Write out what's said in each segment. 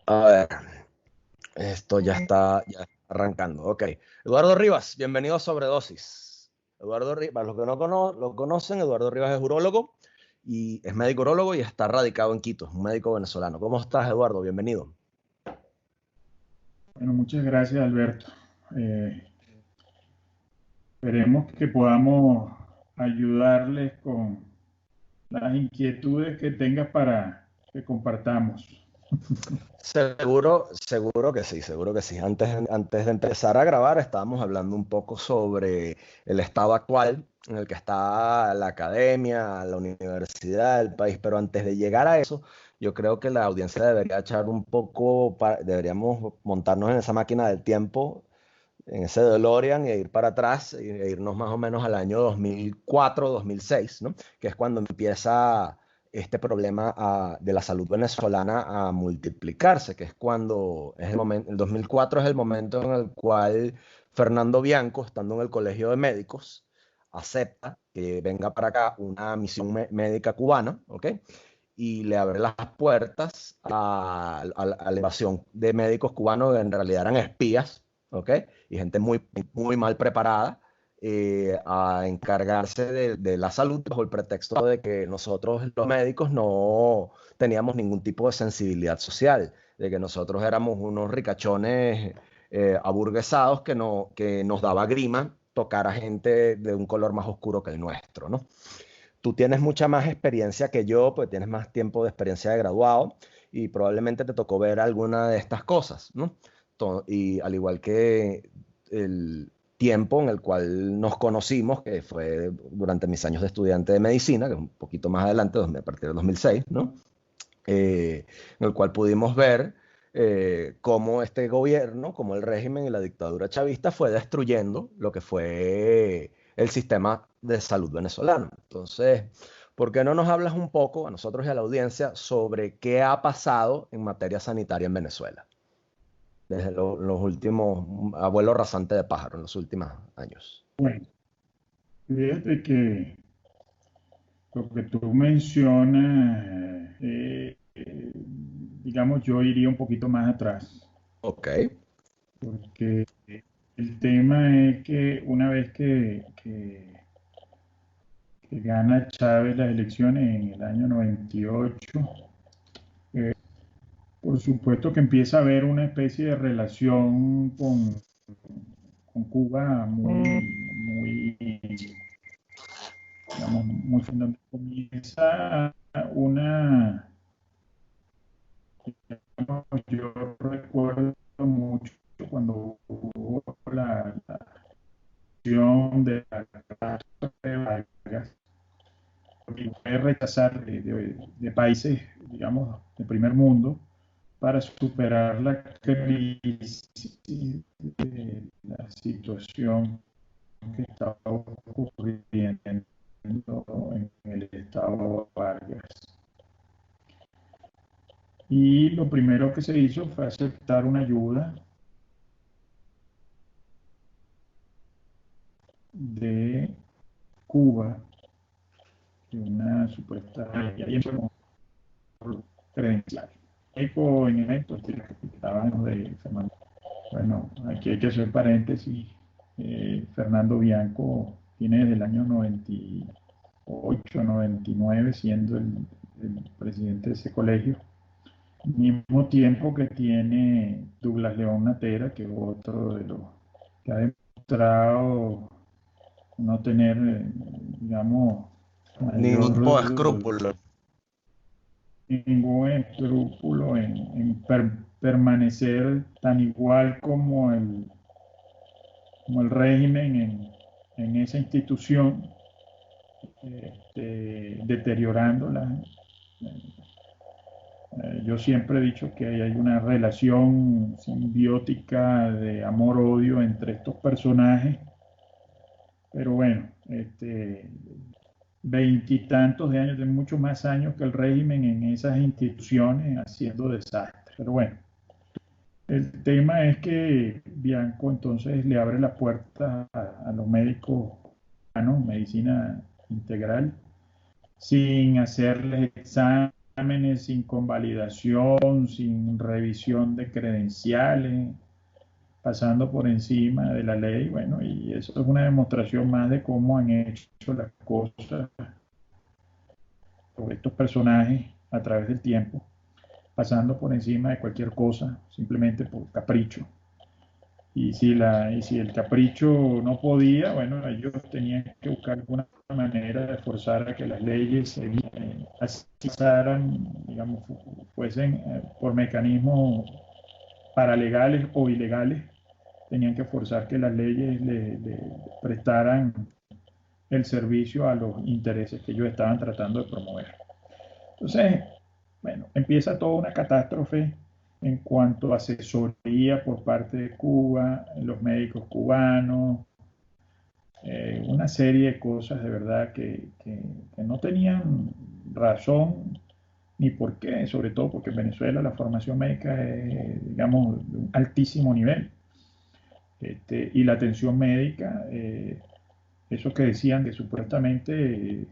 A ver, esto ya está arrancando. Ok. Eduardo Rivas, bienvenido a Sobredosis. Eduardo Rivas, para los que no lo conocen, Eduardo Rivas es urólogo y es médico urólogo y está radicado en Quito, es un médico venezolano. ¿Cómo estás, Eduardo? Bienvenido. Bueno, muchas gracias, Alberto. Eh, Esperemos que podamos ayudarles con las inquietudes que tengas para que compartamos. Seguro que sí, seguro que sí. Antes de empezar a grabar, estábamos hablando un poco sobre el estado actual en el que está la academia, la universidad, el país, pero antes de llegar a eso, yo creo que la audiencia debería echar un poco, deberíamos montarnos en esa máquina del tiempo, en ese DeLorean e ir para atrás e irnos más o menos al año 2004, 2006, ¿no? Que es cuando empieza este problema de la salud venezolana a multiplicarse, que es cuando es el momento, el 2004 es el momento en el cual Fernando Bianco, estando en el Colegio de Médicos, acepta que venga para acá una misión médica cubana, ¿ok? Y le abre las puertas a la invasión de médicos cubanos que en realidad eran espías, ¿ok? Y gente muy mal preparada a encargarse de la salud bajo el pretexto de que nosotros los médicos no teníamos ningún tipo de sensibilidad social, de que nosotros éramos unos ricachones aburguesados que nos daba grima tocar a gente de un color más oscuro que el nuestro, ¿no? Tú tienes mucha más experiencia que yo, pues tienes más tiempo de experiencia de graduado y probablemente te tocó ver alguna de estas cosas, ¿no? Y al igual que el tiempo en el cual nos conocimos, que fue durante mis años de estudiante de medicina, que es un poquito más adelante, a partir del 2006, ¿no? En el cual pudimos ver cómo este gobierno, cómo el régimen y la dictadura chavista fue destruyendo lo que fue el sistema de salud venezolano. Entonces, ¿por qué no nos hablas un poco a nosotros y a la audiencia sobre qué ha pasado en materia sanitaria en Venezuela desde los últimos, abuelo rasante de pájaro, en los últimos años? Bueno, fíjate que lo que tú mencionas, digamos, yo iría un poquito más atrás, Ok. porque el tema es que una vez que gana Chávez las elecciones en el año 98, por supuesto que empieza a haber una especie de relación con Cuba muy, digamos, muy fundamental. Comienza una, digamos, yo recuerdo mucho cuando hubo la acción de la catástrofe de Vargas, porque fue rechazar de países, digamos, de primer mundo, para superar la crisis de la situación que estaba ocurriendo en el estado Vargas. Y lo primero que se hizo fue aceptar una ayuda de Cuba, de una supuesta, y ahí empezamos por credencial. Eco en efecto, estaban de Fernando. Bueno, aquí hay que hacer paréntesis. Fernando Bianco tiene desde el año 98, 99 siendo el presidente de ese colegio. Mismo tiempo que tiene Douglas León Natera, que es otro de los que ha demostrado no tener, digamos, Ningún tipo de mayor, escrúpulo. ningún escrúpulo en permanecer tan igual como el régimen en esa institución, deteriorándola. Yo siempre he dicho que hay una relación simbiótica de amor-odio entre estos personajes, pero bueno, veintitantos de años, de muchos más años que el régimen en esas instituciones haciendo desastres. Pero bueno, el tema es que Bianco entonces le abre la puerta a los médicos, ¿no? Medicina integral, sin hacerles exámenes, exámenes, sin convalidación, sin revisión de credenciales, pasando por encima de la ley. Bueno, y eso es una demostración más de cómo han hecho las cosas por estos personajes a través del tiempo, pasando por encima de cualquier cosa, simplemente por capricho. Y si el capricho no podía, bueno, ellos tenían que buscar alguna manera de forzar a que las leyes se pasaran, digamos, fuesen por mecanismos paralegales o ilegales, tenían que forzar que las leyes le prestaran el servicio a los intereses que ellos estaban tratando de promover. Entonces, bueno, empieza toda una catástrofe en cuanto a asesoría por parte de Cuba, los médicos cubanos, una serie de cosas de verdad que no tenían razón ni por qué, sobre todo porque en Venezuela la formación médica es, digamos, de un altísimo nivel. Y la atención médica, eso que decían que supuestamente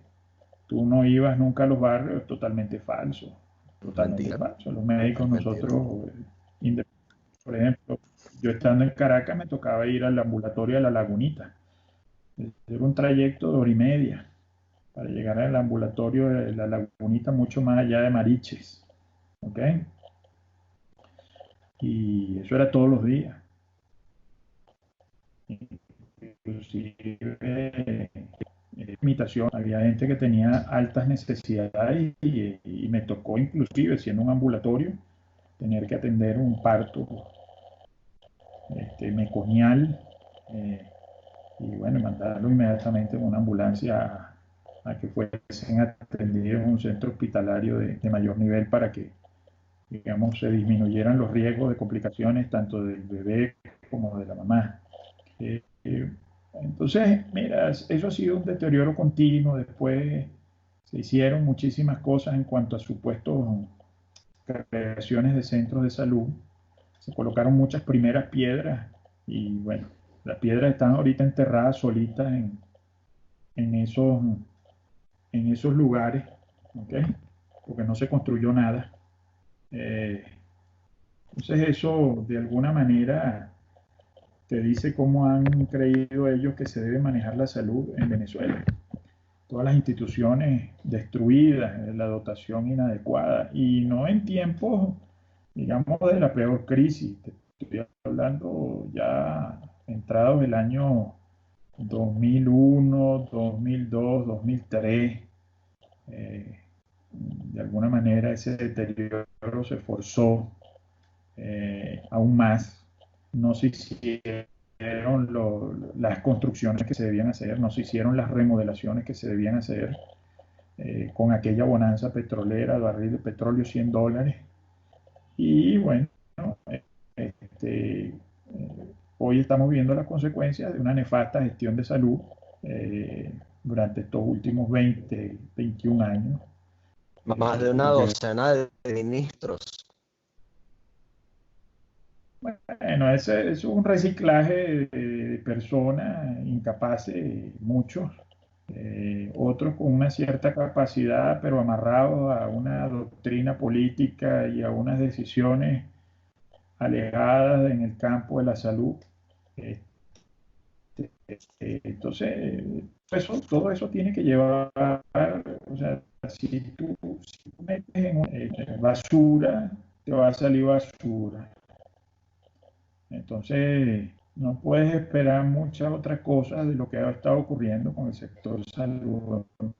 tú no ibas nunca a los barrios, totalmente falso, totalmente Mentira, falso. Los médicos mentira. nosotros, por ejemplo, yo estando en Caracas me tocaba ir al ambulatorio de La Lagunita. Era un trayecto de hora y media para llegar al ambulatorio de La Lagunita, mucho más allá de Mariches, ¿ok? Y eso era todos los días. Inclusive limitación, había gente que tenía altas necesidades y me tocó inclusive siendo un ambulatorio tener que atender un parto meconial, y bueno, mandarlo inmediatamente en una ambulancia a que fuesen atendidos en un centro hospitalario de mayor nivel para que, digamos, se disminuyeran los riesgos de complicaciones tanto del bebé como de la mamá. Eh, eh, entonces, mira, eso ha sido un deterioro continuo. Después se hicieron muchísimas cosas en cuanto a supuestos creaciones de centros de salud. Se colocaron muchas primeras piedras y bueno, las piedras están ahorita enterradas solitas en esos, en esos lugares, ¿ok? Porque no se construyó nada. Eh, entonces eso de alguna manera te dice cómo han creído ellos que se debe manejar la salud en Venezuela. Todas las instituciones destruidas, la dotación inadecuada y no en tiempos, digamos, de la peor crisis. Te estoy hablando ya entrados el año 2001, 2002, 2003. Eh, de alguna manera ese deterioro se forzó aún más. No se hicieron las construcciones que se debían hacer, no se hicieron las remodelaciones que se debían hacer con aquella bonanza petrolera, el barril de petróleo $100. Y bueno, este, hoy estamos viendo las consecuencias de una nefasta gestión de salud durante estos últimos 20, 21 años. Más de una Porque, docena de ministros. bueno, ese es un reciclaje de personas incapaces, muchos, otros con una cierta capacidad, pero amarrados a una doctrina política y a unas decisiones alejadas en el campo de la salud. Eh, entonces, todo eso tiene que llevar, o sea, si tú metes en basura, te va a salir basura. Entonces, no puedes esperar muchas otras cosas de lo que ha estado ocurriendo con el sector salud en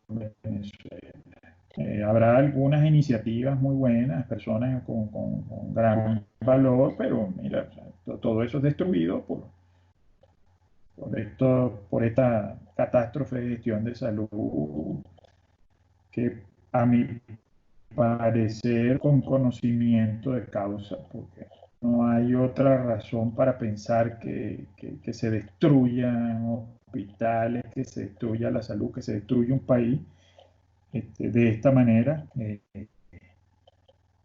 Venezuela. Habrá algunas iniciativas muy buenas, personas con gran valor, pero mira, o sea, todo eso es destruido por esta catástrofe de gestión de salud que a mi parecer con conocimiento de causa, porque no hay otra razón para pensar que se destruyan hospitales, que se destruya la salud, que se destruya un país de esta manera,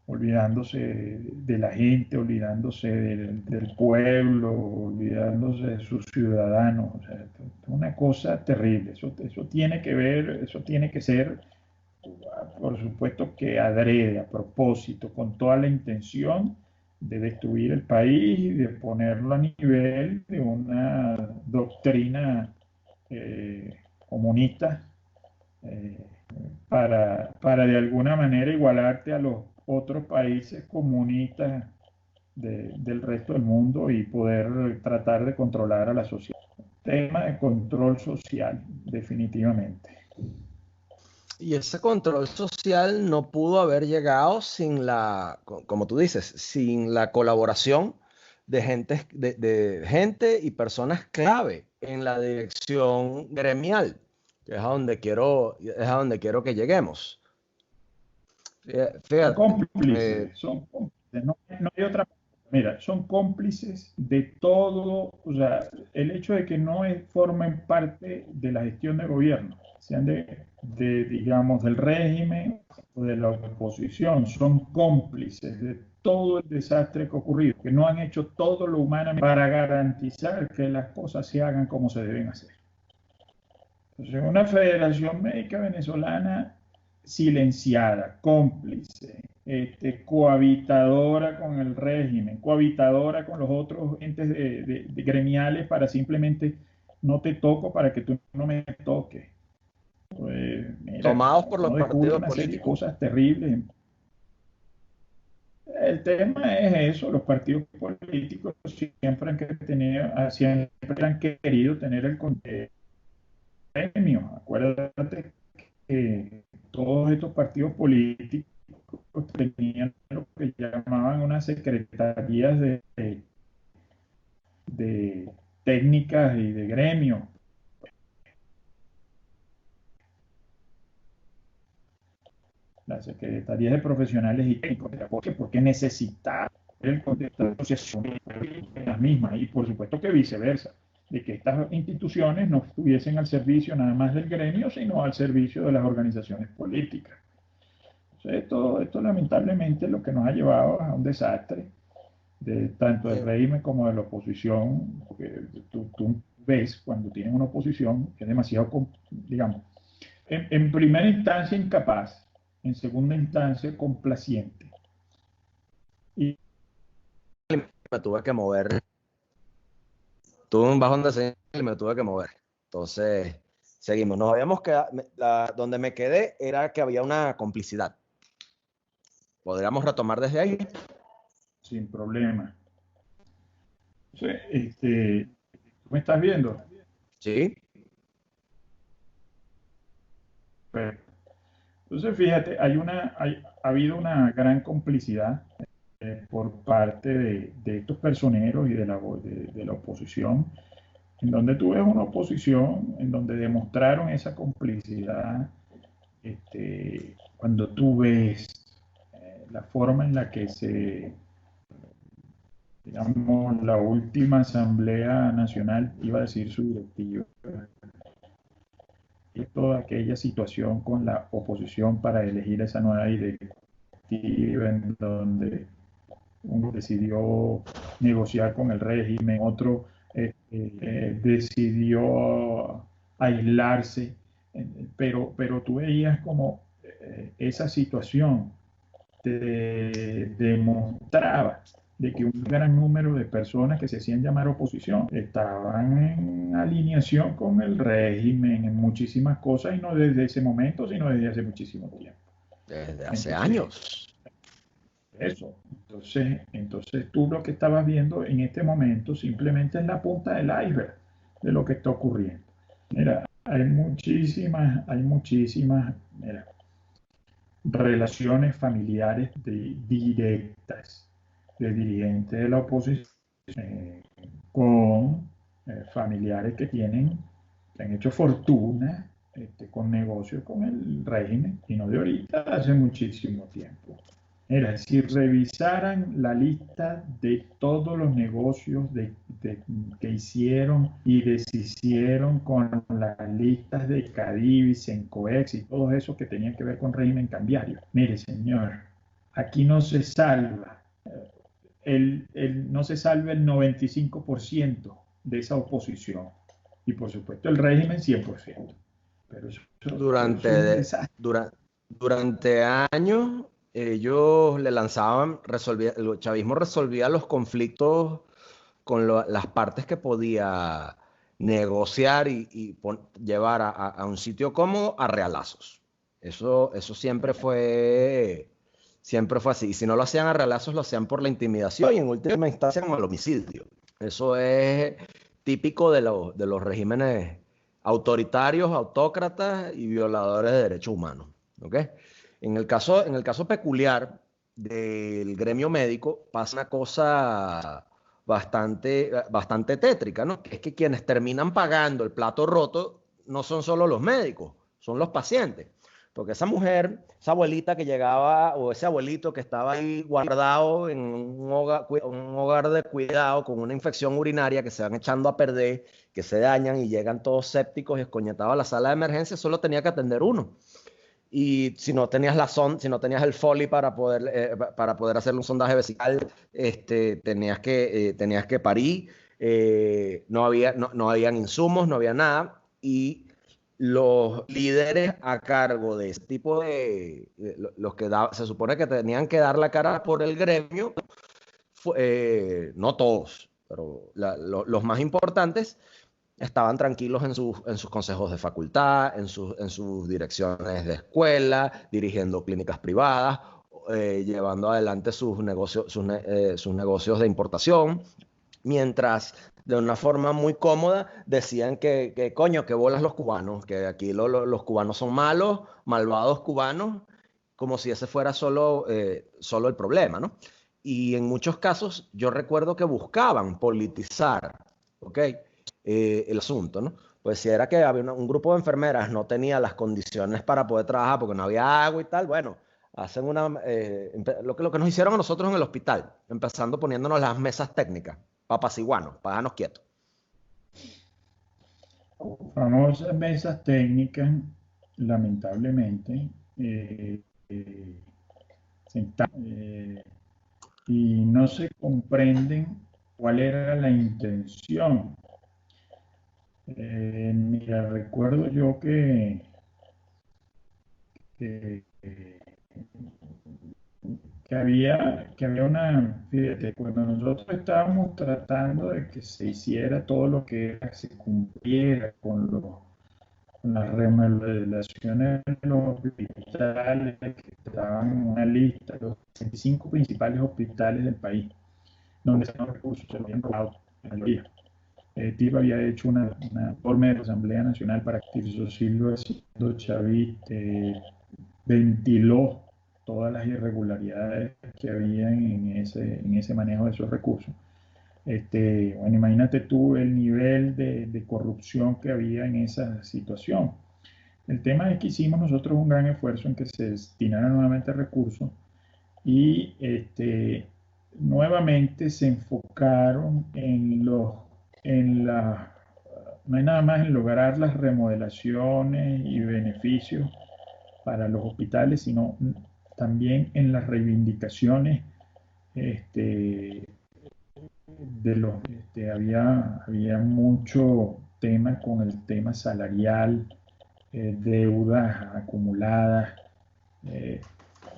olvidándose de la gente, olvidándose del pueblo, olvidándose de sus ciudadanos. O sea, es una cosa terrible. Eso tiene que ver, eso tiene que ser por supuesto que adrede, a propósito, con toda la intención de destruir el país y de ponerlo a nivel de una doctrina comunista, eh, para de alguna manera igualarte a los otros países comunistas del resto del mundo y poder tratar de controlar a la sociedad. Tema de control social, definitivamente. Y ese control social no pudo haber llegado sin como tú dices, sin la colaboración de gente y personas clave en la dirección gremial, que es a donde quiero que lleguemos. Son Fíjate, cómplices, no, no hay otra. Mira, son cómplices de todo, o sea, el hecho de que no formen parte de la gestión de gobierno, sean digamos, del régimen o de la oposición, son cómplices de todo el desastre que ha ocurrido, que no han hecho todo lo humanamente para garantizar que las cosas se hagan como se deben hacer. Entonces, una Federación Médica Venezolana silenciada, cómplice, cohabitadora con el régimen, cohabitadora con los otros entes de gremiales para simplemente no te toco para que tú no me toques. Pues, mira, tomados por los uno descubre partidos una serie de políticos. cosas terribles. El tema es eso, los partidos políticos siempre han querido tener el gremio. Acuérdate que todos estos partidos políticos tenían lo que llamaban unas secretarías de técnicas y de gremio. Las secretarías de profesionales y técnicos. Porque necesitaba el contexto de asociación de las mismas y por supuesto que viceversa, de que estas instituciones no estuviesen al servicio nada más del gremio, sino al servicio de las organizaciones políticas. Entonces, esto lamentablemente es lo que nos ha llevado a un desastre tanto del régimen como de la oposición, porque tú ves cuando tienes una oposición que es demasiado, digamos, en primera instancia incapaz, en segunda instancia complaciente. Y Me tuve que mover. Tuve un bajón de señal y me tuve que mover. Entonces, seguimos. Nos habíamos quedado, donde me quedé era que había una complicidad. ¿Podríamos retomar desde ahí? sin problema. Entonces, ¿tú me estás viendo? Sí. Perfecto. Entonces, fíjate, ha habido una gran complicidad por parte de estos personeros y de la oposición, en donde tú ves una oposición en donde demostraron esa complicidad, cuando tú ves la forma en la que digamos, la última Asamblea Nacional, iba a decir su directiva, y toda aquella situación con la oposición para elegir esa nueva directiva, en donde uno decidió negociar con el régimen, otro decidió aislarse, pero tú veías como esa situación te demostraba de que un gran número de personas que se hacían llamar oposición estaban en alineación con el régimen en muchísimas cosas, y no desde ese momento, sino desde hace muchísimo tiempo. Desde hace Entonces, años. eso. Entonces tú lo que estabas viendo en este momento simplemente es la punta del iceberg de lo que está ocurriendo. Mira, hay muchísimas, mira, relaciones familiares directas de dirigentes de la oposición con familiares que han hecho fortuna con negocios con el régimen, y no de ahorita, hace muchísimo tiempo. Era, si revisaran la lista de todos los negocios que hicieron y deshicieron con las listas de Cadivi, Sencoex y todos esos que tenían que ver con régimen cambiario. Mire, señor, aquí no se salva, no se salva el 95% de esa oposición. Y por supuesto el régimen 100%. Pero eso es un desastre. Durante años ellos le lanzaban, el chavismo resolvía los conflictos con las partes que podía negociar y llevar a un sitio cómodo a realazos. Eso siempre fue así. Y si no lo hacían a realazos, lo hacían por la intimidación y en última instancia con el homicidio. Eso es típico de los regímenes autoritarios, autócratas y violadores de derechos humanos. ¿Ok? En el caso peculiar del gremio médico pasa una cosa bastante tétrica, ¿no? Que es que quienes terminan pagando el plato roto no son solo los médicos, son los pacientes. Porque esa mujer, esa abuelita que llegaba, o ese abuelito que estaba ahí guardado en un hogar de cuidado con una infección urinaria que se van echando a perder, que se dañan y llegan todos sépticos y escoñetados a la sala de emergencia, solo tenía que atender uno. Y si no tenías si no tenías el Foley para poder hacerle un sondaje vesical, tenías que parir, no habían insumos, no había nada, y los líderes a cargo de ese tipo los que se supone que tenían que dar la cara por el gremio, no todos, pero los más importantes, estaban tranquilos en sus consejos de facultad, en sus direcciones de escuela, dirigiendo clínicas privadas, llevando adelante sus negocios de importación, mientras de una forma muy cómoda decían coño, que bolas los cubanos, que aquí los cubanos son malos, malvados cubanos, como si ese fuera solo el problema, ¿no? Y en muchos casos yo recuerdo que buscaban politizar, ¿ok? El asunto, ¿no? Pues si era que había un grupo de enfermeras no tenía las condiciones para poder trabajar porque no había agua y tal, bueno, hacen lo que nos hicieron a nosotros en el hospital, empezando poniéndonos las mesas técnicas, papas iguanos, para dejarnos quietos. Famosas mesas técnicas, lamentablemente, eh, y no se comprenden cuál era la intención. Mira, recuerdo yo que, que había una, fíjate, cuando nosotros estábamos tratando de que se hiciera todo lo que era, se cumpliera con las remodelaciones de los hospitales que estaban en una lista, los 25 principales hospitales del país, donde se los recursos se habían robado la mayoría. TIP había hecho una forma de Asamblea Nacional para que Tirso Silva, siendo chavista, ventiló todas las irregularidades que había en ese manejo de esos recursos. Bueno, imagínate tú el nivel de corrupción que había en esa situación. El tema es que hicimos nosotros un gran esfuerzo en que se destinaran nuevamente recursos y nuevamente se enfocaron no hay nada más en lograr las remodelaciones y beneficios para los hospitales, sino también en las reivindicaciones este, había mucho tema con el tema salarial, deudas acumuladas, eh,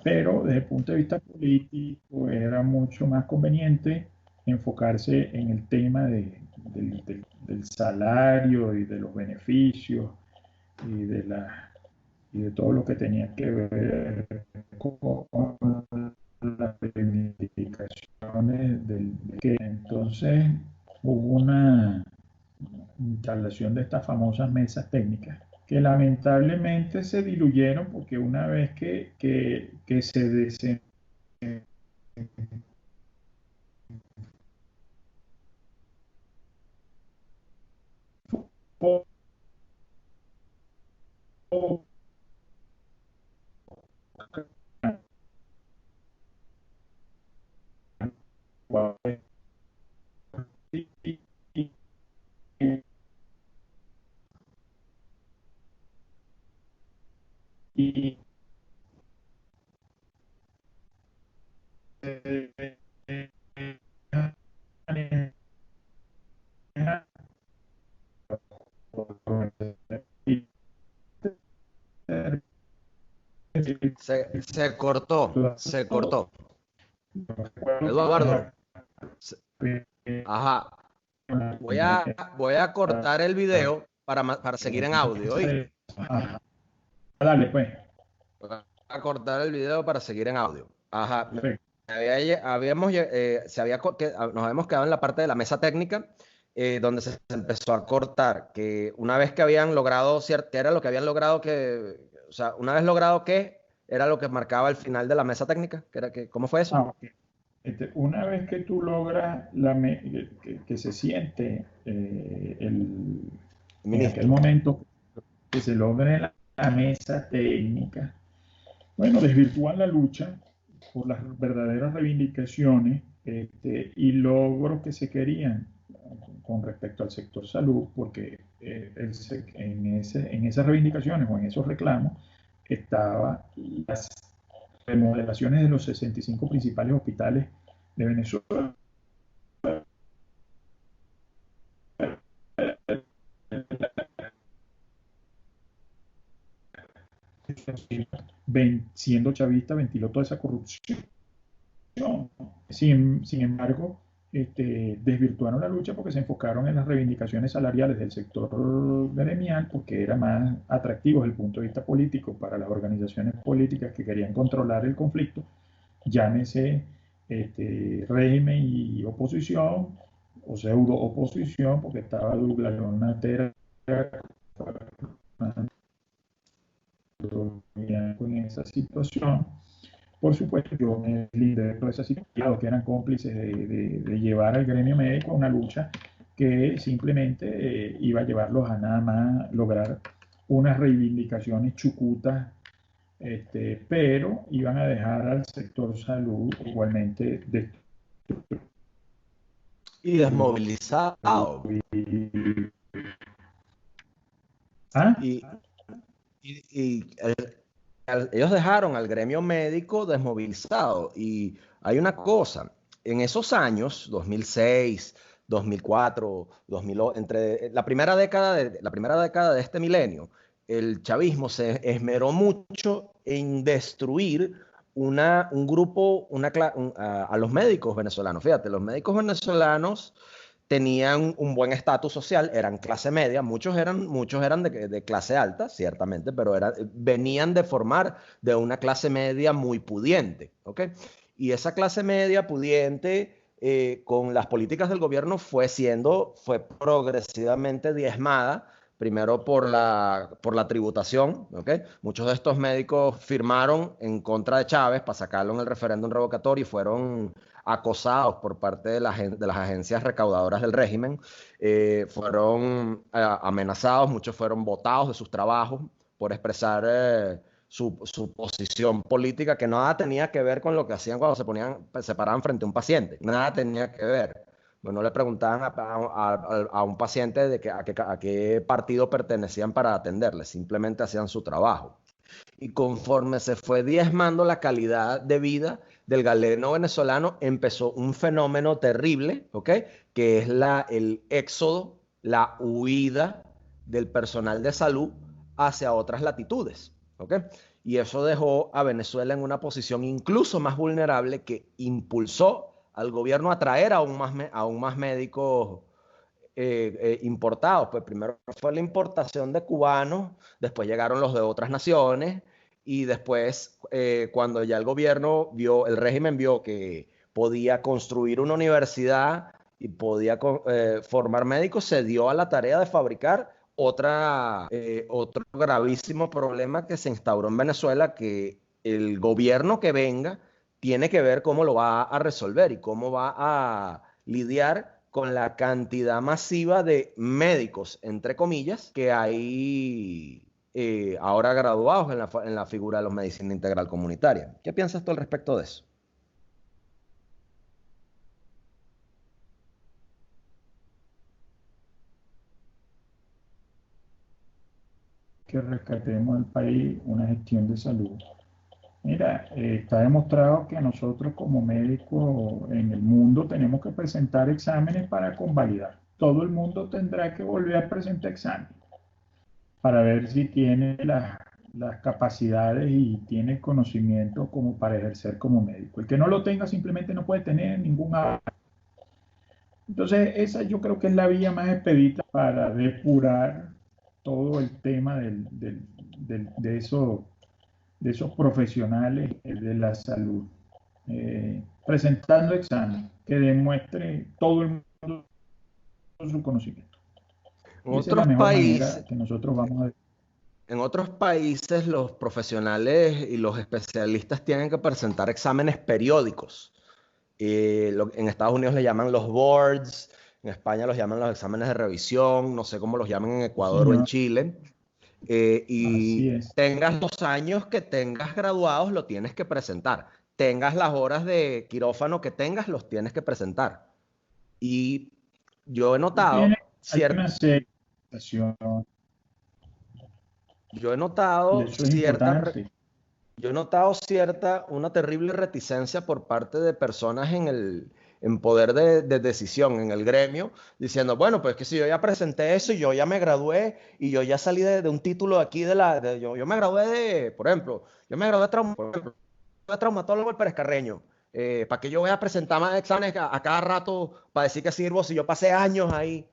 pero desde el punto de vista político era mucho más conveniente enfocarse en el tema del salario y de los beneficios y y de todo lo que tenía que ver con las reivindicaciones que entonces hubo una instalación de estas famosas mesas técnicas que lamentablemente se diluyeron porque una vez que se desenfocó y Se cortó, se cortó. Eduardo, ajá, voy a cortar el video para seguir en audio, ¿oíste? Dale, pues. Voy a cortar el video para seguir en audio. Ajá, Perfecto. nos habíamos quedado en la parte de la mesa técnica, donde se empezó a cortar, que una vez que habían logrado, ¿qué era lo que habían logrado o sea, una vez logrado que era lo que marcaba el final de la mesa técnica? ¿Cómo fue eso? Ok. Una vez que tú logras que se siente en aquel Ministro. momento que se logre la mesa técnica, bueno, desvirtúan la lucha por las verdaderas reivindicaciones y logros que se querían con respecto al sector salud, porque en esas reivindicaciones o en esos reclamos estaba las remodelaciones de los 65 principales hospitales de Venezuela. 20, siendo chavista, ventiló toda esa corrupción. Sin embargo, desvirtuaron la lucha porque se enfocaron en las reivindicaciones salariales del sector gremial, porque era más atractivo desde el punto de vista político para las organizaciones políticas que querían controlar el conflicto, llámese régimen y oposición, o pseudo oposición, porque estaba Douglas Natera con esa situación. Por supuesto, yo me lideré de toda esa situación, que eran cómplices de llevar al gremio médico a una lucha que simplemente iba a llevarlos a nada más lograr unas reivindicaciones chucutas, pero iban a dejar al sector salud igualmente Y desmovilizado. ¿Ah? Ellos dejaron al gremio médico desmovilizado. Y hay una cosa, en esos años, 2006, 2004, 2008, entre la primera década de este milenio, el chavismo se esmeró mucho en destruir un grupo, a los médicos venezolanos. Fíjate, los médicos venezolanos tenían un buen estatus social, eran clase media, muchos eran de clase alta, ciertamente, pero venían de formar de una clase media muy pudiente, ¿ok? Y esa clase media pudiente, con las políticas del gobierno, fue progresivamente diezmada, primero por la tributación, ¿ok? Muchos de estos médicos firmaron en contra de Chávez para sacarlo en el referéndum revocatorio y fueron acosados por parte de las agencias recaudadoras del régimen, fueron amenazados, muchos fueron botados de sus trabajos por expresar su posición política, que nada tenía que ver con lo que hacían cuando se paraban frente a un paciente, nada tenía que ver. Bueno, le preguntaban a un paciente a qué partido pertenecían para atenderle, simplemente hacían su trabajo. Y conforme se fue diezmando la calidad de vida del galeno venezolano, empezó un fenómeno terrible, ¿ok? Que es el éxodo, la huida del personal de salud hacia otras latitudes, ¿ok? Y eso dejó a Venezuela en una posición incluso más vulnerable, que impulsó al gobierno a traer aún más médicos importados. Pues primero fue la importación de cubanos, después llegaron los de otras naciones, y después, cuando ya el régimen vio que podía construir una universidad y podía formar médicos, se dio a la tarea de fabricar otro gravísimo problema que se instauró en Venezuela, que el gobierno que venga tiene que ver cómo lo va a resolver y cómo va a lidiar con la cantidad masiva de médicos, entre comillas, que hay ahora graduados en la figura de la medicina integral comunitaria. ¿Qué piensas tú al respecto de eso? Que rescatemos al país una gestión de salud. Mira, está demostrado que nosotros como médicos en el mundo tenemos que presentar exámenes para convalidar. Todo el mundo tendrá que volver a presentar exámenes para ver si tiene las capacidades y tiene conocimiento como para ejercer como médico. El que no lo tenga simplemente no puede tener ningún avance. Entonces, esa yo creo que es la vía más expedita para depurar todo el tema de esos profesionales de la salud. Presentando examen que demuestre todo el mundo su conocimiento. En Y esa es la otros mejor países, manera que nosotros vamos a... en otros países los profesionales y los especialistas tienen que presentar exámenes periódicos. En Estados Unidos le llaman los boards, en España los llaman los exámenes de revisión, no sé cómo los llaman en Sí, Ecuador o en señor, Chile. así Y es. tengas los años que tengas graduados, lo tienes que presentar. Tengas las horas de quirófano que tengas, los tienes que presentar. Y yo he Tiene, notado hay una cierta, serie de situaciones, yo he y notado eso es cierta importante. Yo he notado una terrible reticencia por parte de personas en poder de decisión, en el gremio, diciendo, bueno, pues que si yo ya presenté eso y yo ya me gradué y yo ya salí de un título aquí yo me gradué por ejemplo, yo me gradué por ejemplo, de traumatólogo el Pérez Carreño. ¿Para que yo voy a presentar más exámenes a cada rato para decir que sirvo si yo pasé años ahí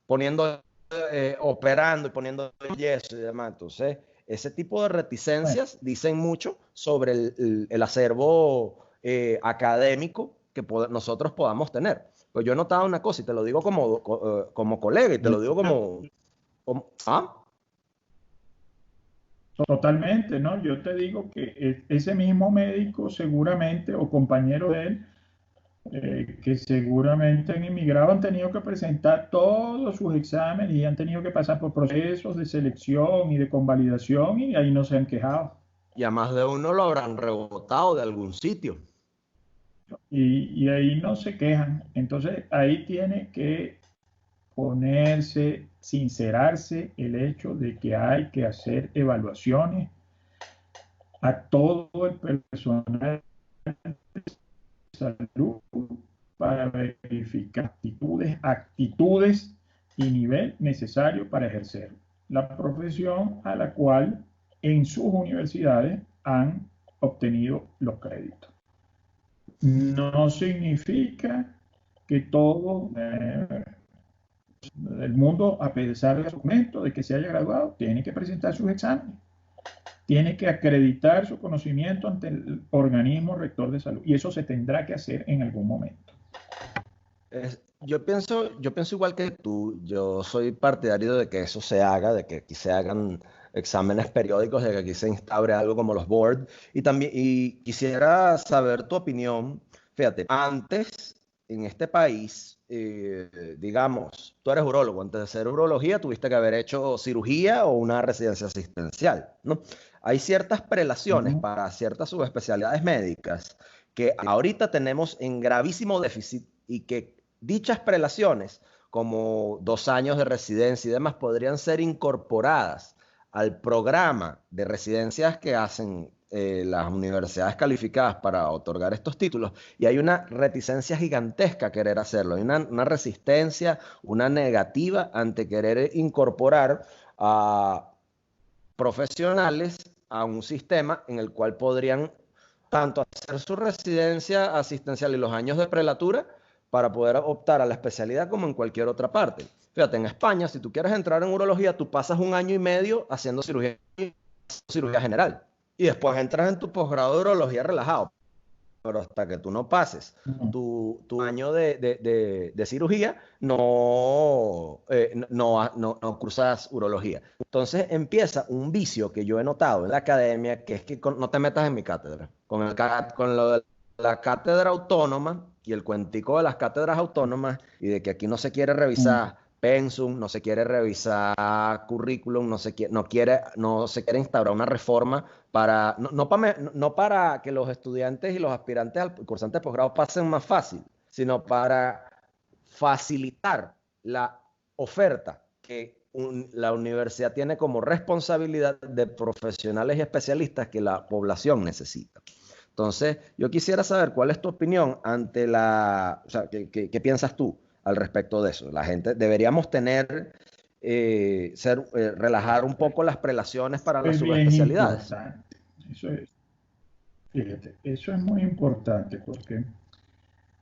poniendo, operando y poniendo yeso y demás? Entonces, ese tipo de Bueno, reticencias dicen mucho sobre el acervo académico que nosotros podamos tener. Pues yo he notado una cosa y te lo digo como colega y te lo digo ¿ah? totalmente, ¿no? Yo te digo que ese mismo médico seguramente, o compañero de él, que seguramente han emigrado, han tenido que presentar todos sus exámenes y han tenido que pasar por procesos de selección y de convalidación y ahí no se han quejado. Y a más de uno lo habrán rebotado de algún sitio. Y ahí no se quejan. Entonces ahí tiene que ponerse, sincerarse el hecho de que hay que hacer evaluaciones a todo el personal de salud para verificar actitudes y nivel necesario para ejercer la profesión a la cual en sus universidades han obtenido los créditos. No significa que todo el mundo, a pesar de su momento, de que se haya graduado, tiene que presentar sus exámenes, tiene que acreditar su conocimiento ante el organismo rector de salud y eso se tendrá que hacer en algún momento. Yo pienso igual que tú. Yo soy partidario de que eso se haga, de que aquí se hagan exámenes periódicos, de que aquí se instaure algo como los boards. Y quisiera saber tu opinión. Fíjate, antes en este país, digamos, tú eres urólogo. Antes de hacer urología, tuviste que haber hecho cirugía o una residencia asistencial, ¿no? Hay ciertas prelaciones Uh-huh. para ciertas subespecialidades médicas que ahorita tenemos en gravísimo déficit y que dichas prelaciones, como 2 años de residencia y demás, podrían ser incorporadas al programa de residencias que hacen las universidades calificadas para otorgar estos títulos, y hay una reticencia gigantesca a querer hacerlo, hay una resistencia, una negativa ante querer incorporar a profesionales a un sistema en el cual podrían tanto hacer su residencia asistencial y los años de prelatura para poder optar a la especialidad como en cualquier otra parte. Fíjate, en España, si tú quieres entrar en urología, tú pasas 1 año y medio haciendo cirugía general y después entras en tu posgrado de urología relajado, pero hasta que tú no pases Uh-huh. tu año de cirugía, no cruzas urología. Entonces empieza un vicio que yo he notado en la academia, que es que no te metas en mi cátedra. Con lo de la cátedra autónoma y el cuentico de las cátedras autónomas y de que aquí no se quiere revisar pensum, no se quiere revisar currículum, no se quiere instaurar una reforma no para que los estudiantes y los aspirantes al cursante de posgrado pasen más fácil, sino para facilitar la oferta que la universidad tiene como responsabilidad de profesionales y especialistas que la población necesita. Entonces, yo quisiera saber cuál es tu opinión o sea, ¿qué piensas tú al respecto de eso? La gente, deberíamos tener relajar un poco las prelaciones para las Es bien subespecialidades. importante. Eso es, fíjate, eso es muy importante porque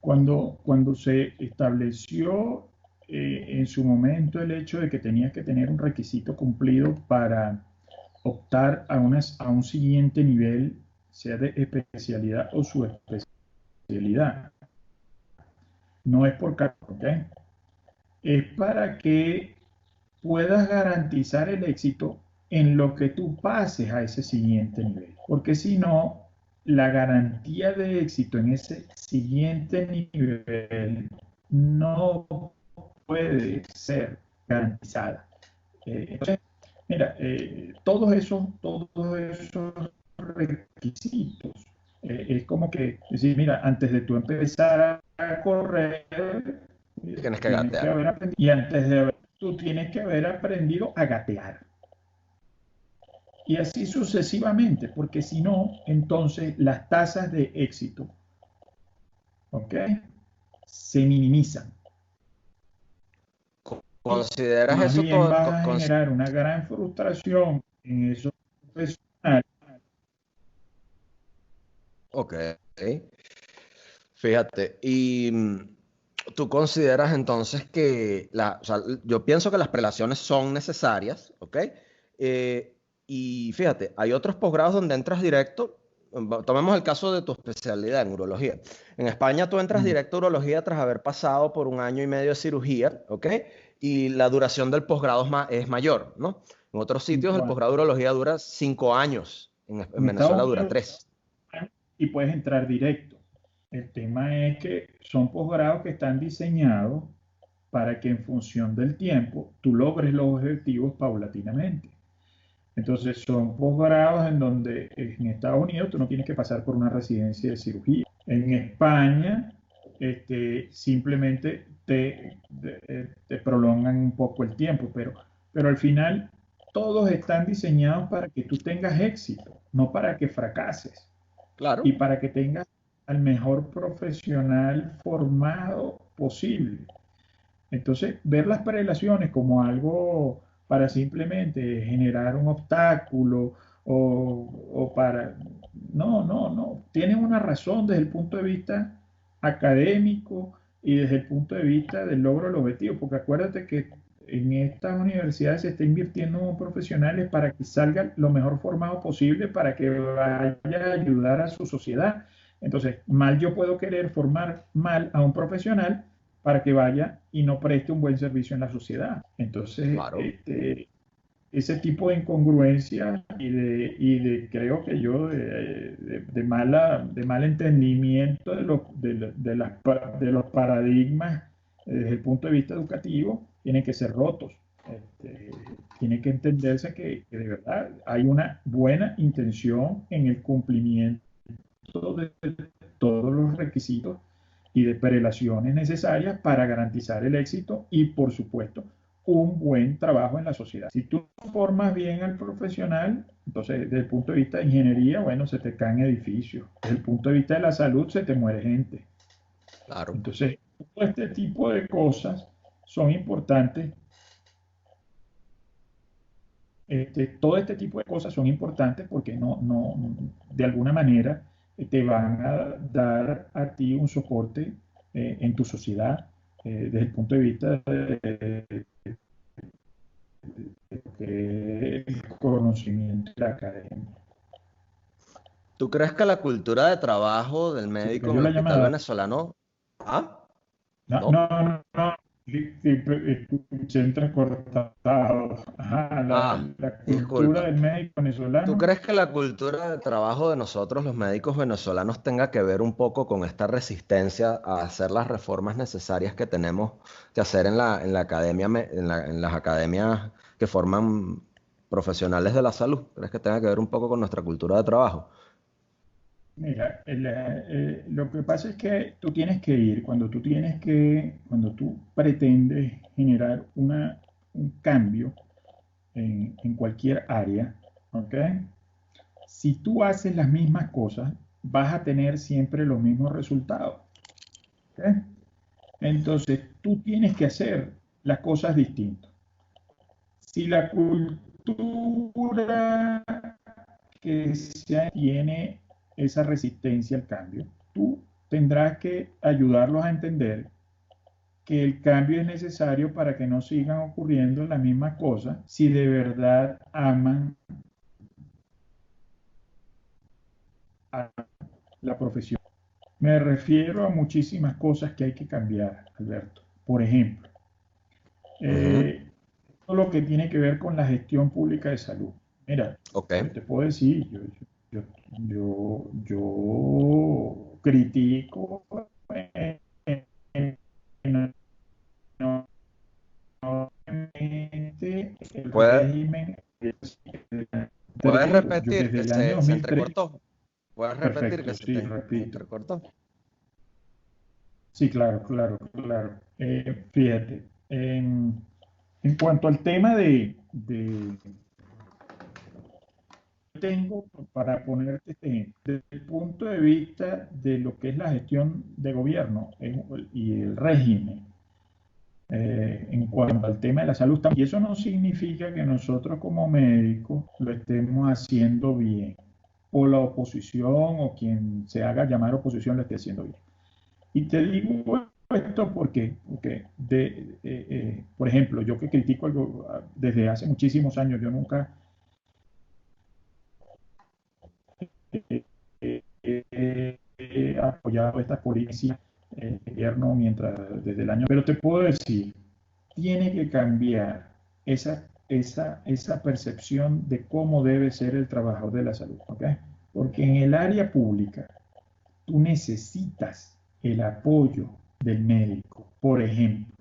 cuando se estableció en su momento el hecho de que tenías que tener un requisito cumplido para optar a un siguiente nivel, sea de especialidad o subespecialidad, no es por cargo, ¿ok? Es para que puedas garantizar el éxito en lo que tú pases a ese siguiente nivel. Porque si no, la garantía de éxito en ese siguiente nivel no puede ser garantizada. Entonces, mira, todos esos requisitos, es como que decir, mira, antes de tú empezar a correr, Tienes que tienes que gatear. haber aprendido, y antes de tú tienes que haber aprendido a gatear. Y así sucesivamente, porque si no, entonces las tasas de éxito, ¿ok? Se minimizan. Y ¿Consideras más eso bien vas a generar una gran frustración en esos profesionales. Ok. Fíjate, y tú consideras entonces que o sea, yo pienso que las prelaciones son necesarias, ¿ok? Y fíjate, hay otros posgrados donde entras directo. Tomemos el caso de tu especialidad en urología. En España tú entras directo a urología tras haber pasado por un año y medio de cirugía, ¿ok? Y la duración del posgrado es mayor, ¿no? En otros sitios el 5 posgrado de años. urología dura 5 años. En En Venezuela Estados dura Unidos 3. y puedes entrar directo. El tema es que son posgrados que están diseñados para que en función del tiempo tú logres los objetivos paulatinamente. Entonces son posgrados en donde en Estados Unidos tú no tienes que pasar por una residencia de cirugía. En España simplemente te prolongan un poco el tiempo, pero al final todos están diseñados para que tú tengas éxito, no para que fracases Claro. y para que tengas al mejor profesional formado posible. Entonces, ver las prelaciones como algo para simplemente generar un obstáculo o para... No, no, no. Tienen una razón desde el punto de vista académico y desde el punto de vista del logro del objetivo, porque acuérdate que en estas universidades se está invirtiendo en profesionales para que salgan lo mejor formado posible para que vaya a ayudar a su sociedad. Entonces, mal yo puedo querer formar mal a un profesional para que vaya y no preste un buen servicio en la sociedad. Entonces, Claro. ese tipo de incongruencia creo que yo, de mal entendimiento de los paradigmas desde el punto de vista educativo, tienen que ser rotos. Tiene que entenderse que de verdad hay una buena intención en el cumplimiento de todos los requisitos y de prelaciones necesarias para garantizar el éxito y, por supuesto, un buen trabajo en la sociedad. Si tú formas bien al profesional, entonces desde el punto de vista de ingeniería, bueno, se te caen edificios. Desde el punto de vista de la salud, se te muere gente. Claro. Entonces, todo este tipo de cosas son importantes. Todo este tipo de cosas son importantes porque de alguna manera te van a dar a ti un soporte en tu sociedad desde el punto de vista del conocimiento de la academia. ¿Tú crees que la cultura de trabajo del Se te médico en cayó el la hospital llamada. venezolano? ¿Ah? No, no, ¿No? no. Escuché entrecortado. Ajá, Ah, la cultura disculpa. del médico ¿Tú venezolano. crees que la cultura de trabajo de nosotros, los médicos venezolanos, tenga que ver un poco con esta resistencia a hacer las reformas necesarias que tenemos que hacer en la academia, en las academias que forman profesionales de la salud? ¿Crees que tenga que ver un poco con nuestra cultura de trabajo? Mira, lo que pasa es que tú tienes que ir, cuando tú pretendes generar un cambio en cualquier área, ¿ok? Si tú haces las mismas cosas, vas a tener siempre los mismos resultados, ¿ok? Entonces, tú tienes que hacer las cosas distintas. Si la cultura que se tiene esa resistencia al cambio, tú tendrás que ayudarlos a entender que el cambio es necesario para que no sigan ocurriendo las mismas cosas si de verdad aman a la profesión. Me refiero a muchísimas cosas que hay que cambiar, Alberto. Por ejemplo, Ujú. todo lo que tiene que ver con la gestión pública de salud. Mira, Ok. yo te puedo decir, yo critico enormemente el ¿Puedes, régimen puedes yo repetir desde que el año se 2003, entrecortó? ¿Puedes repetir que perfecto, se sí, te repito. entrecortó? Sí, claro, claro, claro. Fíjate, en cuanto al tema tengo para ponerte este ejemplo, desde el punto de vista de lo que es la gestión de gobierno y el régimen, en cuanto al tema de la salud, y eso no significa que nosotros como médicos lo estemos haciendo bien, o la oposición o quien se haga llamar oposición lo esté haciendo bien. Y te digo esto porque por ejemplo, yo que critico algo desde hace muchísimos años, yo nunca he apoyado estas políticas del gobierno desde el año, pero te puedo decir, tiene que cambiar esa percepción de cómo debe ser el trabajador de la salud, ¿ok? Porque en el área pública tú necesitas el apoyo del médico. Por ejemplo,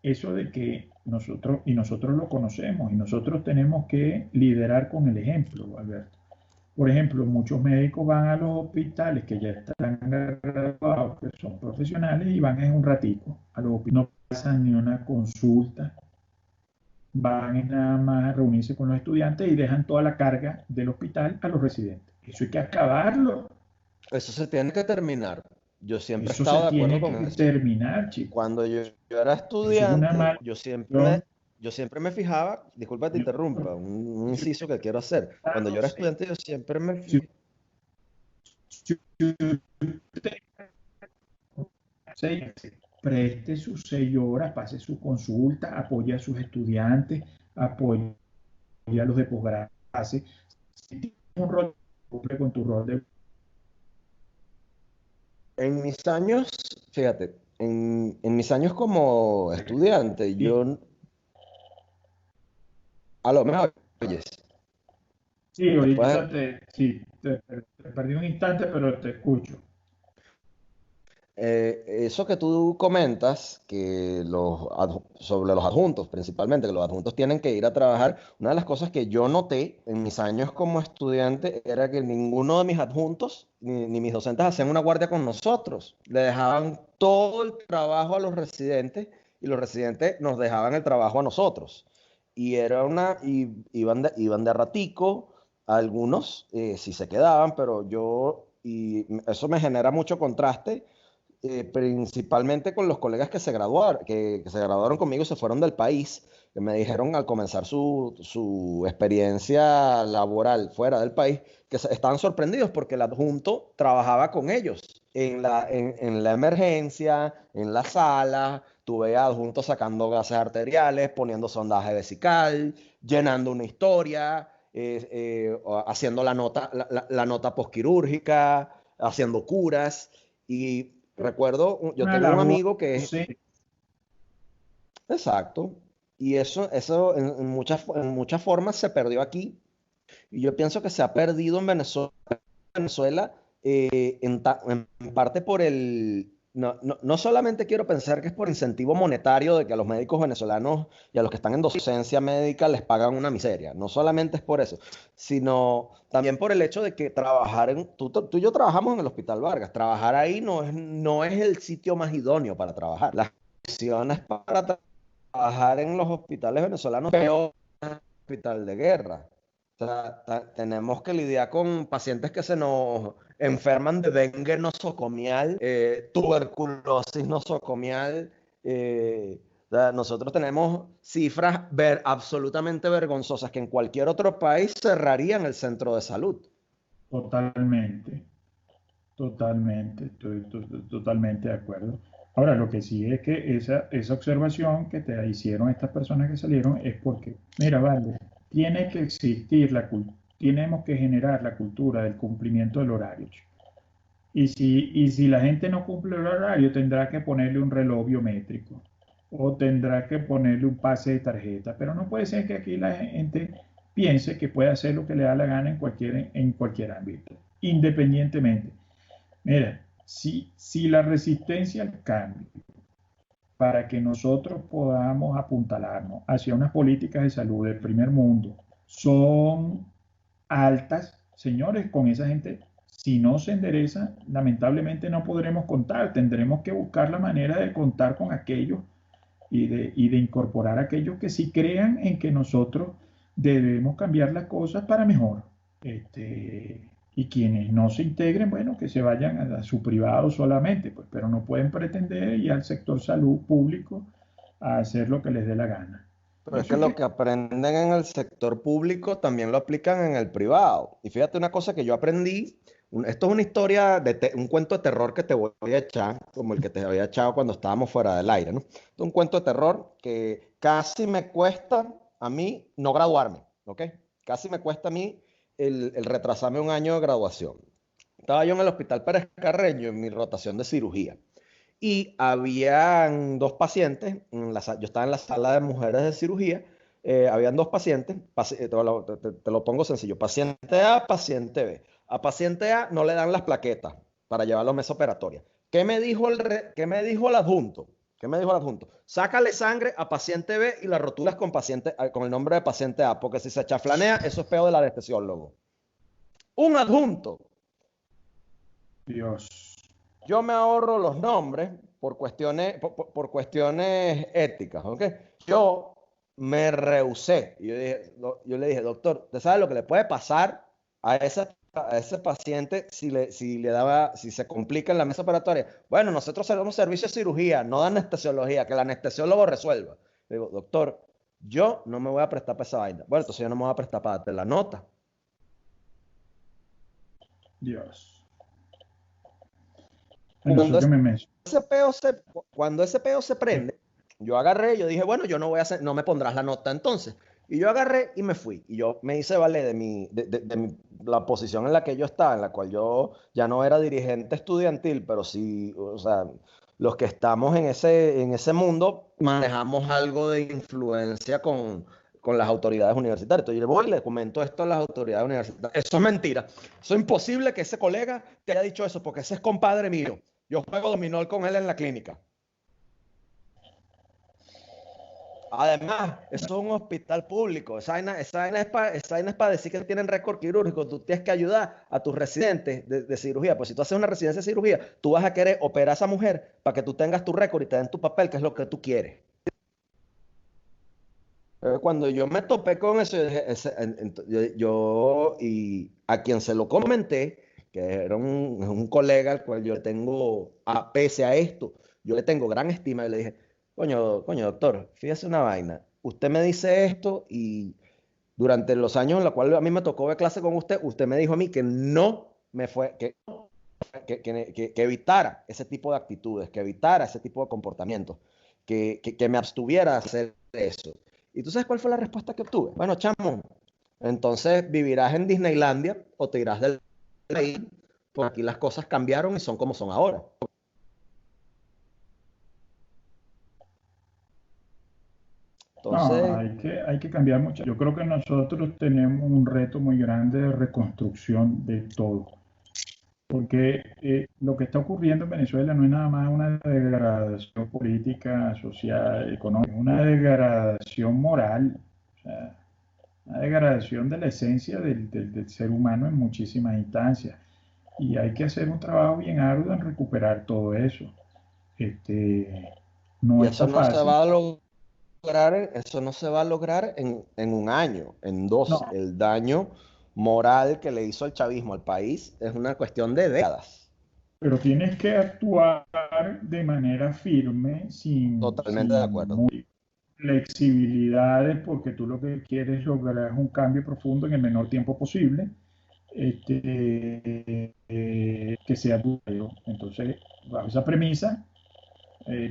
eso de que nosotros lo conocemos y nosotros tenemos que liderar con el ejemplo, Alberto. Por ejemplo, muchos médicos van a los hospitales que ya están graduados, que son profesionales, y van en un ratico a los hospitales, no pasan ni una consulta, van nada más a reunirse con los estudiantes y dejan toda la carga del hospital a los residentes. Eso hay que acabarlo. Eso se tiene que terminar. Yo siempre he Eso se estado de acuerdo tiene con que eso. terminar, chicos. Cuando yo era Eso es una estudiante, maldición. yo siempre me fijaba, disculpa que te interrumpa, un inciso que quiero hacer. Cuando yo era estudiante, yo siempre me Si fijaba. usted preste sus 6 horas, pase su consulta, apoya a sus estudiantes, apoya a los de posgrado, si tienes un rol, cumple con tu rol de... En mis años, fíjate, en mis años como estudiante, a lo mejor, oyes, Sí, después, ahorita te perdí un instante, pero te escucho. eso que tú comentas, sobre los adjuntos principalmente, que los adjuntos tienen que ir a trabajar, una de las cosas que yo noté en mis años como estudiante era que ninguno de mis adjuntos ni mis docentes hacían una guardia con nosotros. Le dejaban todo el trabajo a los residentes y los residentes nos dejaban el trabajo a nosotros. Iban de ratico, algunos sí se quedaban, pero y eso me genera mucho contraste principalmente con los colegas que se graduaron conmigo y se fueron del país, que me dijeron al comenzar su experiencia laboral fuera del país, que estaban sorprendidos porque el adjunto trabajaba con ellos en la emergencia, en la sala, tuve adjuntos sacando gases arteriales, poniendo sondaje vesical, llenando una historia, haciendo la nota posquirúrgica, haciendo curas. Y recuerdo, yo Una tengo un labor amigo que es docente. exacto, y eso en muchas formas se perdió aquí, y yo pienso que se ha perdido en Venezuela en parte por no solamente quiero pensar que es por incentivo monetario de que a los médicos venezolanos y a los que están en docencia médica les pagan una miseria, no solamente es por eso, sino también por el hecho de que tú y yo trabajamos en el Hospital Vargas, trabajar ahí no es el sitio más idóneo para trabajar. Las condiciones para trabajar en los hospitales venezolanos peor que en el hospital de guerra. O sea, tenemos que lidiar con pacientes que se nos enferman de dengue nosocomial, tuberculosis nosocomial, O sea, nosotros tenemos cifras absolutamente vergonzosas que en cualquier otro país cerrarían el centro de salud. Totalmente, totalmente, estoy totalmente de acuerdo. Ahora, lo que sí es que esa observación que te hicieron estas personas que salieron es porque, mira, vale, tiene que existir tenemos que generar la cultura del cumplimiento del horario, chico. Y si la gente no cumple el horario, tendrá que ponerle un reloj biométrico o tendrá que ponerle un pase de tarjeta. Pero no puede ser que aquí la gente piense que puede hacer lo que le da la gana en cualquier ámbito, independientemente. Mira, si la resistencia al cambio para que nosotros podamos apuntalarnos hacia unas políticas de salud del primer mundo son altas, señores, con esa gente, si no se endereza, lamentablemente no podremos contar, tendremos que buscar la manera de contar con aquellos y de incorporar a aquellos que sí crean en que nosotros debemos cambiar las cosas para mejor. Y quienes no se integren, bueno, que se vayan a su privado solamente, pues, pero no pueden pretender ir al sector salud público a hacer lo que les dé la gana. Pero Por es eso que es lo que, que aprenden en el sector público también lo aplican en el privado. Y fíjate una cosa que yo aprendí, esto es una historia, un cuento de terror que te voy a echar, como el que te había echado cuando estábamos fuera del aire, ¿no? Esto es un cuento de terror que casi me cuesta a mí no graduarme, ¿ok? Casi me cuesta a mí el retrasarme un año de graduación. Estaba yo en el Hospital Pérez Carreño en mi rotación de cirugía. Y habían dos pacientes, yo estaba en la sala de mujeres de cirugía, habían dos pacientes, te lo pongo sencillo, paciente A, paciente B. A paciente A no le dan las plaquetas para llevarlo a mesa operatoria. ¿Qué me dijo el adjunto? ¿Qué me dijo el adjunto? Sácale sangre a paciente B y la rotulas con el nombre de paciente A, porque si se chaflanea, eso es peor del anestesiólogo. Un adjunto. Dios, Yo me ahorro los nombres por cuestiones éticas, ¿ok? Yo me rehusé. Yo le dije, doctor, ¿usted sabe lo que le puede pasar a ese paciente si se complica en la mesa operatoria? Bueno, nosotros hacemos servicio de cirugía, no de anestesiología, que el anestesiólogo resuelva. Le digo, doctor, yo no me voy a prestar para esa vaina. Bueno, entonces yo no me voy a prestar para darte la nota. Dios. Bueno, eso Cuando que me mencionó. ese peo se, cuando ese peo se prende, yo agarré, yo dije, bueno, yo no voy a hacer, no me pondrás la nota entonces. Y yo agarré y me fui. Y yo me hice valer la posición en la que yo estaba, en la cual yo ya no era dirigente estudiantil, pero sí, o sea, los que estamos en ese mundo manejamos algo de influencia con las autoridades universitarias. Entonces yo voy y le comento esto a las autoridades universitarias. Eso es mentira. Eso es imposible que ese colega te haya dicho eso, porque ese es compadre mío. Yo juego dominó con él en la clínica. Además, eso es un hospital público. Esa vaina es para decir que tienen récord quirúrgico. Tú tienes que ayudar a tus residentes de cirugía. Pues si tú haces una residencia de cirugía, tú vas a querer operar a esa mujer para que tú tengas tu récord y te den tu papel, que es lo que tú quieres. Cuando yo me topé con eso, y a quien se lo comenté, que era un colega al cual yo tengo, pese a esto, yo le tengo gran estima, y le dije, coño, doctor, fíjese una vaina, usted me dice esto y durante los años en los cuales a mí me tocó ver clase con usted me dijo a mí que no me fue, que evitara ese tipo de actitudes, que evitara ese tipo de comportamientos, que me abstuviera de hacer eso. ¿Y tú sabes cuál fue la respuesta que obtuve? Bueno, chamo, entonces vivirás en Disneylandia o te irás del país, porque aquí las cosas cambiaron y son como son ahora. No, Entonces, hay que cambiar mucho. Yo creo que nosotros tenemos un reto muy grande de reconstrucción de todo, porque lo que está ocurriendo en Venezuela no es nada más una degradación política, social, económica, es una degradación moral, o sea, una degradación de la esencia del ser humano en muchísimas instancias. Y hay que hacer un trabajo bien arduo en recuperar todo eso. Este, no y eso está no se fácil. va a lograr, eso no se va a lograr en un año, en dos. No, El daño moral que le hizo el chavismo al país es una cuestión de décadas. pero tienes que actuar de manera firme, Totalmente de sin acuerdo. muy flexibilidades, porque tú lo que quieres lograr es un cambio profundo en el menor tiempo posible, que sea duradero. Entonces, bajo esa premisa,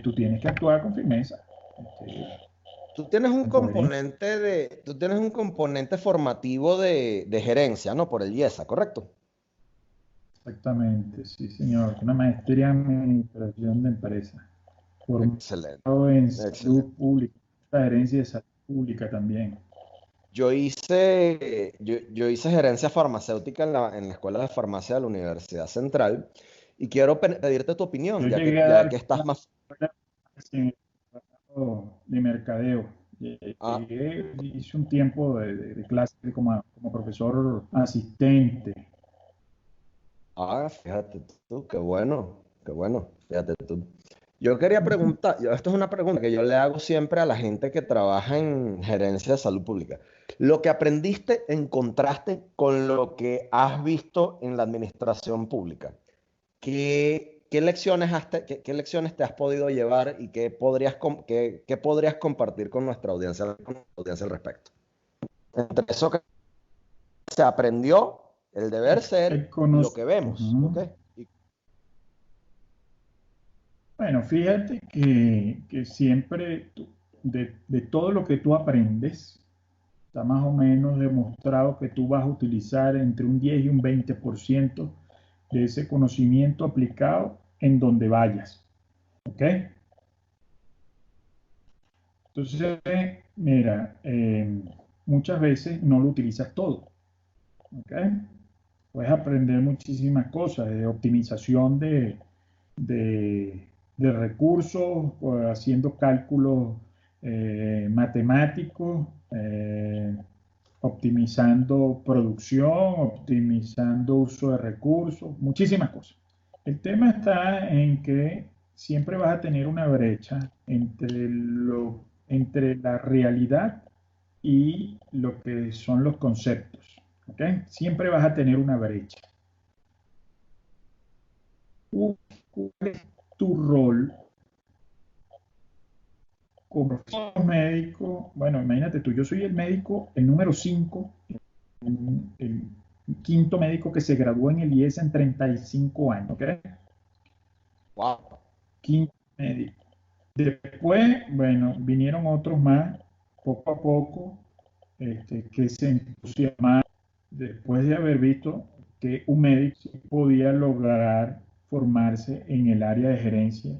tú tienes que actuar con firmeza, con coherencia. Tú tienes un componente formativo de gerencia, ¿no? Por el IESA, ¿correcto? Exactamente, sí, señor. Una maestría en administración de empresas, Excelente, formado en excelente. salud pública, la gerencia de salud pública también. Yo hice gerencia farmacéutica en la Escuela de Farmacia de la Universidad Central y quiero pedirte tu Yo opinión, llegué a ya dar que estás más... clases en el grado de mercadeo. Ah, Hice un tiempo de clase como profesor asistente. fíjate tú, qué bueno, fíjate tú. Yo quería preguntar, esto es una pregunta que yo le hago siempre a la gente que trabaja en gerencia de salud pública. Lo que aprendiste en contraste con lo que has visto en la administración pública. ¿Qué lecciones qué lecciones te has podido llevar y qué podrías compartir con nuestra audiencia al respecto? Entre eso que se aprendió, el deber ser El y lo que conocimiento. vemos, ¿ok? Bueno, fíjate que siempre de todo lo que tú aprendes, está más o menos demostrado que tú vas a utilizar entre un 10 y un 20% de ese conocimiento aplicado en donde vayas. ¿Ok? Entonces, mira, muchas veces no lo utilizas todo. ¿Ok? Puedes aprender muchísimas cosas de optimización de recursos, haciendo cálculos matemáticos, optimizando producción, optimizando uso de recursos, muchísimas cosas. El tema está en que siempre vas a tener una brecha entre la realidad y lo que son los conceptos. ¿Ok? Siempre vas a tener una brecha. ¿Cuál es tu rol como médico? Bueno, imagínate tú, yo soy el médico, el número 5, el quinto médico que se graduó en el IES en 35 años. ¿Ok? Wow. Quinto médico. Después, bueno, vinieron otros más, poco a poco, que se entusiasmaron después de haber visto que un médico sí podía lograr formarse en el área de gerencia.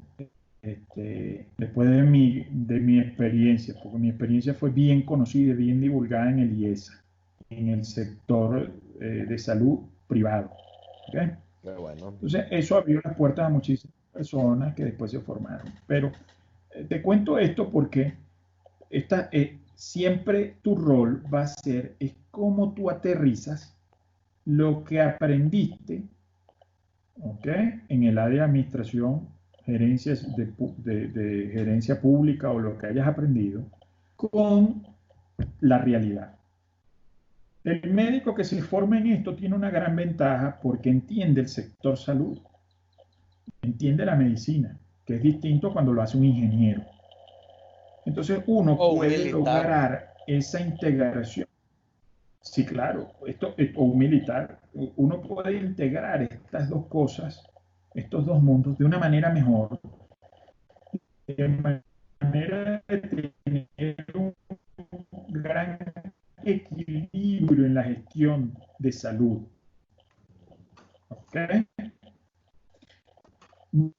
Después de mi experiencia, porque mi experiencia fue bien conocida y bien divulgada en el IESA, en el sector de salud privado. ¿Okay? Qué bueno. Entonces, eso abrió las puertas a muchísimas personas que después se formaron. Pero te cuento esto porque siempre tu rol va a ser es cómo tú aterrizas lo que aprendiste, ¿ok? En el área de administración, gerencias de gerencia pública o lo que hayas aprendido, con la realidad. El médico que se forma en esto tiene una gran ventaja porque entiende el sector salud, entiende la medicina, que es distinto cuando lo hace un ingeniero. Entonces uno O un puede militar. lograr esa integración. Sí, claro, o un militar, uno puede integrar estas dos cosas, estos dos mundos, de una manera mejor, de manera de tener un gran equilibrio en la gestión de salud. ¿Ok?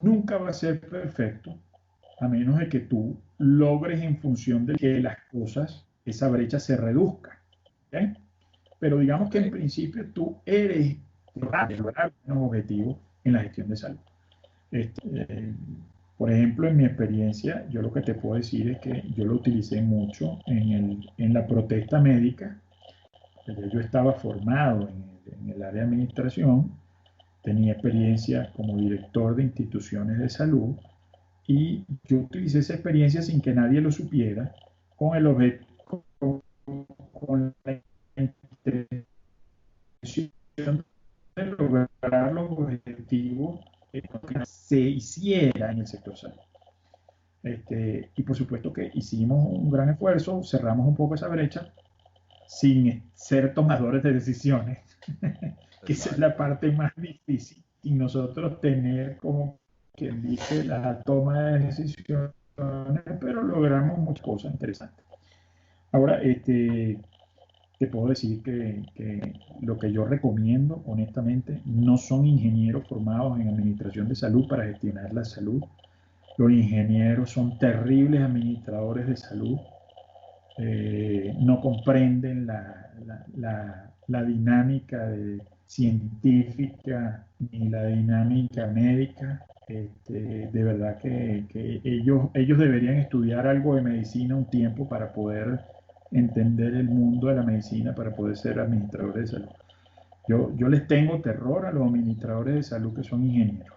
Nunca va a ser perfecto, a menos de que tú logres en función de que las cosas, esa brecha se reduzca. ¿Ok? Pero digamos Ok. que en principio tú eres de lograr unos objetivos en la gestión de salud. Este, eh, por ejemplo, en mi experiencia, yo lo que te puedo decir es que yo lo utilicé mucho en la protesta médica. Yo estaba formado en el área de administración, tenía experiencia como director de instituciones de salud y yo utilicé esa experiencia sin que nadie lo supiera con el objeto, con la intención de lograr los objetivos se hiciera en el sector salud. Y por supuesto que hicimos un gran esfuerzo, cerramos un poco esa brecha sin ser tomadores de decisiones, que esa es la parte más difícil, y nosotros tener, como quien dice, la toma de decisiones, pero logramos muchas cosas interesantes. Ahora, te puedo decir que lo que yo recomiendo, honestamente, no son ingenieros formados en administración de salud para gestionar la salud. Los ingenieros son terribles administradores de salud, no comprenden la dinámica científica ni la dinámica médica. De verdad que ellos deberían estudiar algo de medicina un tiempo para poder entender el mundo de la medicina, para poder ser administradores de salud. Yo les tengo terror a los administradores de salud que son ingenieros.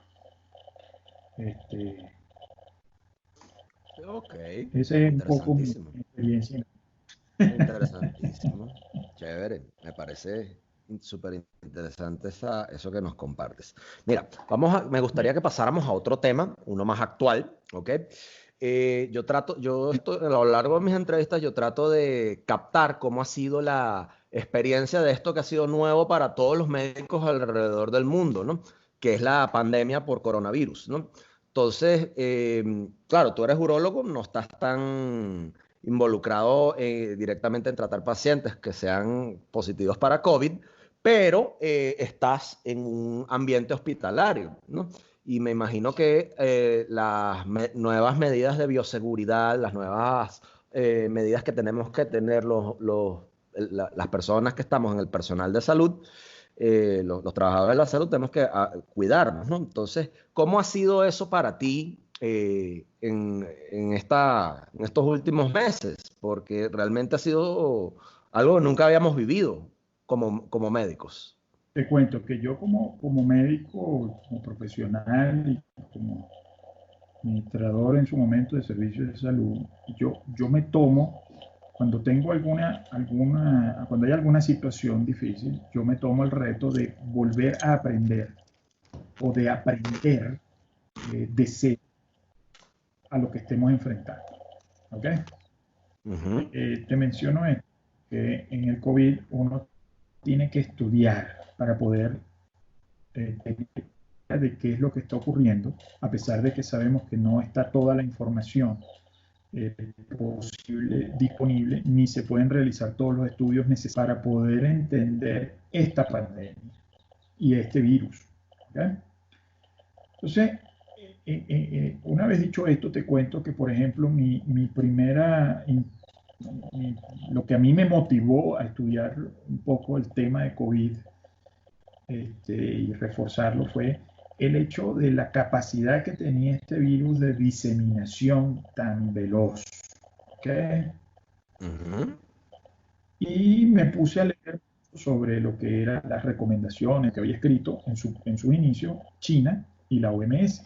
Ok, Ese es un poco mi interesantísimo. experiencia. Interesantísimo. Chévere, me parece súper interesante eso que nos compartes. Mira, me gustaría que pasáramos a otro tema, uno más actual, ¿ok? A lo largo de mis entrevistas, yo trato de captar cómo ha sido la experiencia de esto que ha sido nuevo para todos los médicos alrededor del mundo, ¿no? Que es la pandemia por coronavirus, ¿no? Entonces, claro, tú eres urólogo, no estás tan involucrado directamente en tratar pacientes que sean positivos para COVID, pero estás en un ambiente hospitalario, ¿no? Y me imagino que nuevas medidas de bioseguridad, las nuevas medidas que tenemos que tener las personas que estamos en el personal de salud, los trabajadores de la salud, tenemos que cuidarnos, ¿no? Entonces, ¿cómo ha sido eso para ti en estos últimos meses? Porque realmente ha sido algo que nunca habíamos vivido como médicos. Te cuento que yo como médico, como profesional y como administrador en su momento de servicios de salud, yo me tomo, cuando tengo cuando hay alguna situación difícil, yo me tomo el reto de volver a aprender o de aprender de cero a lo que estemos enfrentando. ¿Ok? Ujú. Te menciono esto, que en el COVID uno tiene que estudiar para poder tener idea de qué es lo que está ocurriendo, a pesar de que sabemos que no está toda la información posible disponible, ni se pueden realizar todos los estudios necesarios para poder entender esta pandemia y este virus. ¿Okay? Entonces, una vez dicho esto, te cuento que, por ejemplo, lo que a mí me motivó a estudiar un poco el tema de COVID y reforzarlo fue el hecho de la capacidad que tenía este virus de diseminación tan veloz. ¿Okay? Ujú. Y me puse a leer sobre lo que eran las recomendaciones que había escrito en su inicio China y la OMS.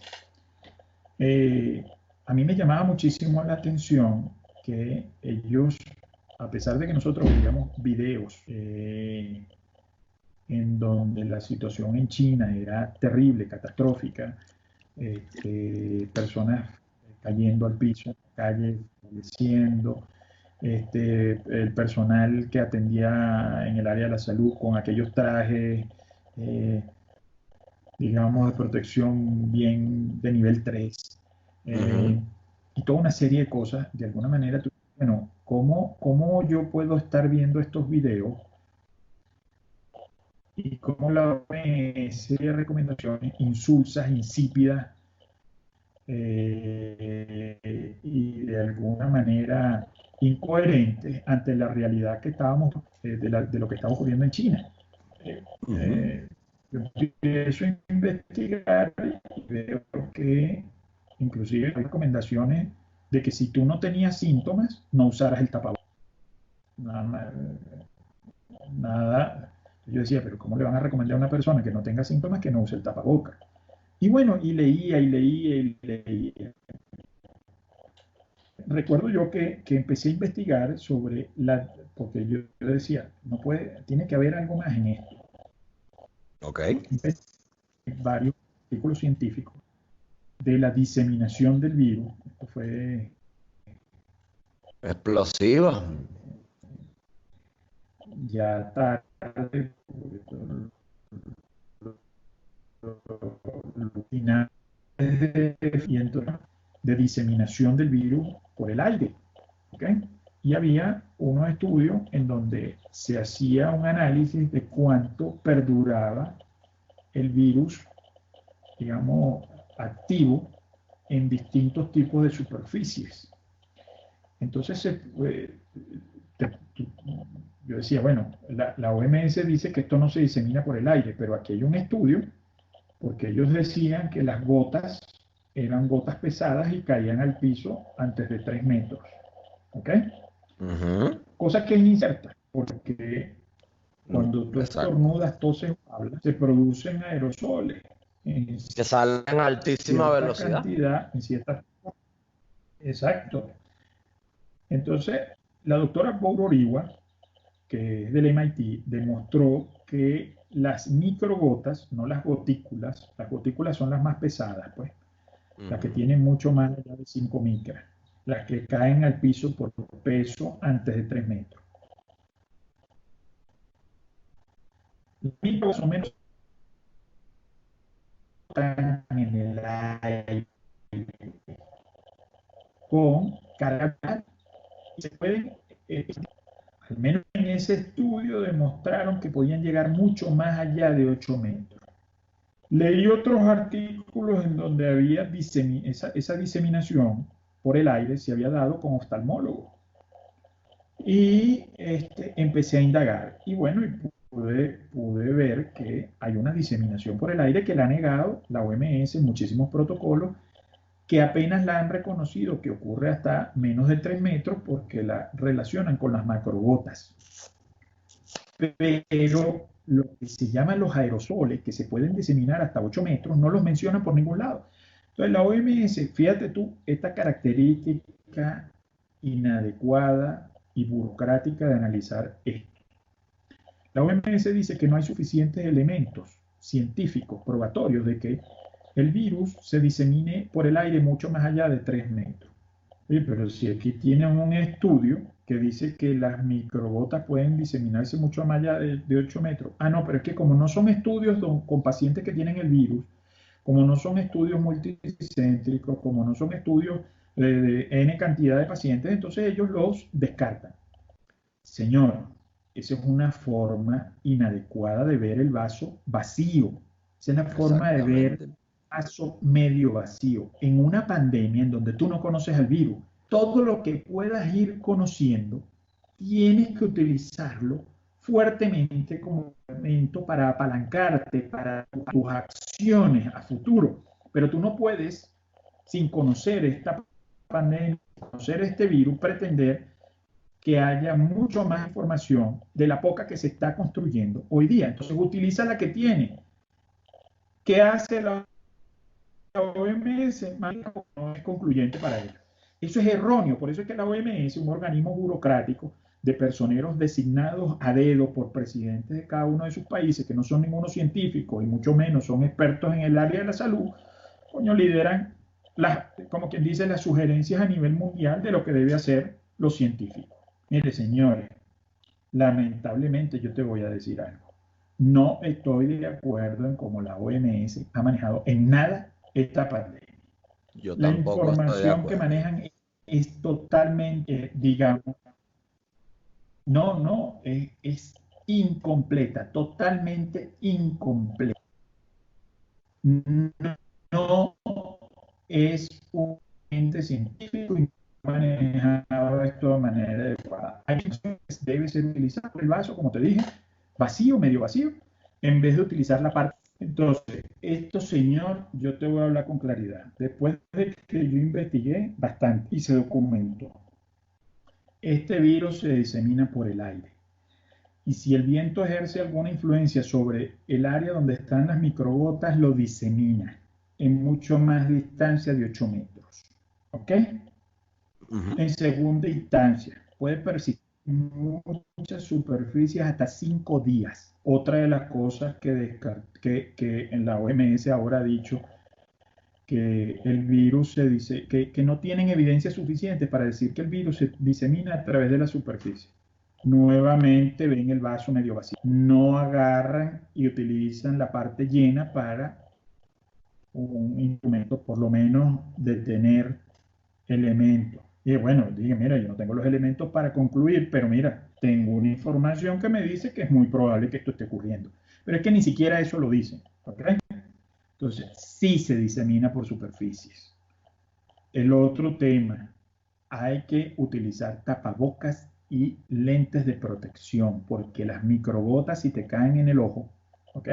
Eh, a mí me llamaba muchísimo la atención que ellos, a pesar de que nosotros veíamos videos en donde la situación en China era terrible, catastrófica, personas cayendo al piso en la calle, falleciendo, el personal que atendía en el área de la salud con aquellos trajes, eh, digamos, de protección bien de nivel 3, Ujú. y toda una serie de cosas, de alguna manera, bueno, ¿cómo yo puedo estar viendo estos videos y cómo la OMS recomendaciones insulsas, insípidas, y de alguna manera incoherentes ante la realidad que estábamos, de lo que estaba ocurriendo en China? Eh, Ujú. eh, yo empiezo a investigar y veo que inclusive hay recomendaciones de que si tú no tenías síntomas, no usaras el tapabocas. Nada, nada. Yo decía, pero ¿cómo le van a recomendar a una persona que no tenga síntomas que no use el tapabocas? Y bueno, y leía y leía y leía. Recuerdo yo que empecé a investigar sobre porque yo decía, no puede, tiene que haber algo más en esto. Ok. Varios. artículo científico de la diseminación del virus. Esto fue Explosiva. ya tarde, final de diseminación del virus por el aire. ¿Okay? Y había unos estudios en donde se hacía un análisis de cuánto perduraba el virus, digamos, activo en distintos tipos de superficies. Entonces, yo decía, bueno, la OMS dice que esto no se disemina por el aire, pero aquí hay un estudio, porque ellos decían que las gotas eran gotas pesadas y caían al piso antes de 3 metros. ¿Ok? Cosa que es incierta, porque cuando tú estornudas, toses o hablas, se producen aerosoles que salen a altísima velocidad. Cantidad, en cierta... Exacto. Entonces, la doctora Bouroriwa, que es del MIT, demostró que las microgotas, no las gotículas son las más pesadas, pues, las que tienen mucho más allá de 5 micras, las que caen al piso por peso antes de 3 metros. Las microgotas son menos en el aire con carga y se pueden, al menos en ese estudio demostraron que podían llegar mucho más allá de 8 metros. Leí otros artículos en donde había esa diseminación por el aire se había dado con oftalmólogos. Y empecé a indagar. Y bueno, pude ver que hay una diseminación por el aire que la ha negado la OMS en muchísimos protocolos, que apenas la han reconocido, que ocurre hasta menos de 3 metros porque la relacionan con las macrogotas. Pero lo que se llaman los aerosoles, que se pueden diseminar hasta 8 metros, no los mencionan por ningún lado. Entonces la OMS, fíjate tú, esta característica inadecuada y burocrática de analizar esto. La OMS dice que no hay suficientes elementos científicos probatorios de que el virus se disemine por el aire mucho más allá de 3 metros. Oye, pero si aquí tienen un estudio que dice que las microgotas pueden diseminarse mucho más allá de 8 metros. Ah, no, pero es que como no son estudios con pacientes que tienen el virus, como no son estudios multicéntricos, como no son estudios de N cantidad de pacientes, entonces ellos los descartan. Señor, esa es una forma inadecuada de ver el vaso vacío. Esa es la forma de ver el vaso medio vacío. En una pandemia en donde tú no conoces al virus, todo lo que puedas ir conociendo, tienes que utilizarlo fuertemente como elemento para apalancarte, para tus acciones a futuro. Pero tú no puedes, sin conocer esta pandemia, conocer este virus, pretender que haya mucho más información de la poca que se está construyendo hoy día. Entonces utiliza la que tiene. ¿Qué hace la OMS? No es concluyente para ella. Eso es erróneo, por eso es que la OMS, un organismo burocrático de personeros designados a dedo por presidentes de cada uno de sus países, que no son ninguno científicos y mucho menos son expertos en el área de la salud, coño, lideran, como quien dice, las sugerencias a nivel mundial de lo que debe hacer los científicos. Mire, señores, lamentablemente yo te voy a decir algo. No estoy de acuerdo en cómo la OMS ha manejado en nada esta pandemia. La información que manejan es totalmente, digamos, es incompleta, totalmente incompleta. No es un ente científico manejado esto de manera adecuada. Hay que debe ser utilizado el vaso, como te dije, vacío, medio vacío, en vez de utilizar la parte. Entonces, esto, señor, yo te voy a hablar con claridad. Después de que yo investigué bastante y se documentó, este virus se disemina por el aire. Y si el viento ejerce alguna influencia sobre el área donde están las microgotas, lo disemina en mucho más distancia de 8 metros. ¿Ok? En segunda instancia, puede persistir muchas superficies hasta 5 días. Otra de las cosas que en la OMS ahora ha dicho que el virus se dice, que no tienen evidencia suficiente para decir que el virus se disemina a través de la superficie. Nuevamente ven el vaso medio vacío. No agarran y utilizan la parte llena para un instrumento, por lo menos, de tener elementos. Y bueno, dije, mira, yo no tengo los elementos para concluir, pero mira, tengo una información que me dice que es muy probable que esto esté ocurriendo. Pero es que ni siquiera eso lo dicen, ¿ok? Entonces, sí se disemina por superficies. El otro tema, hay que utilizar tapabocas y lentes de protección, porque las microgotas, si te caen en el ojo, ¿ok?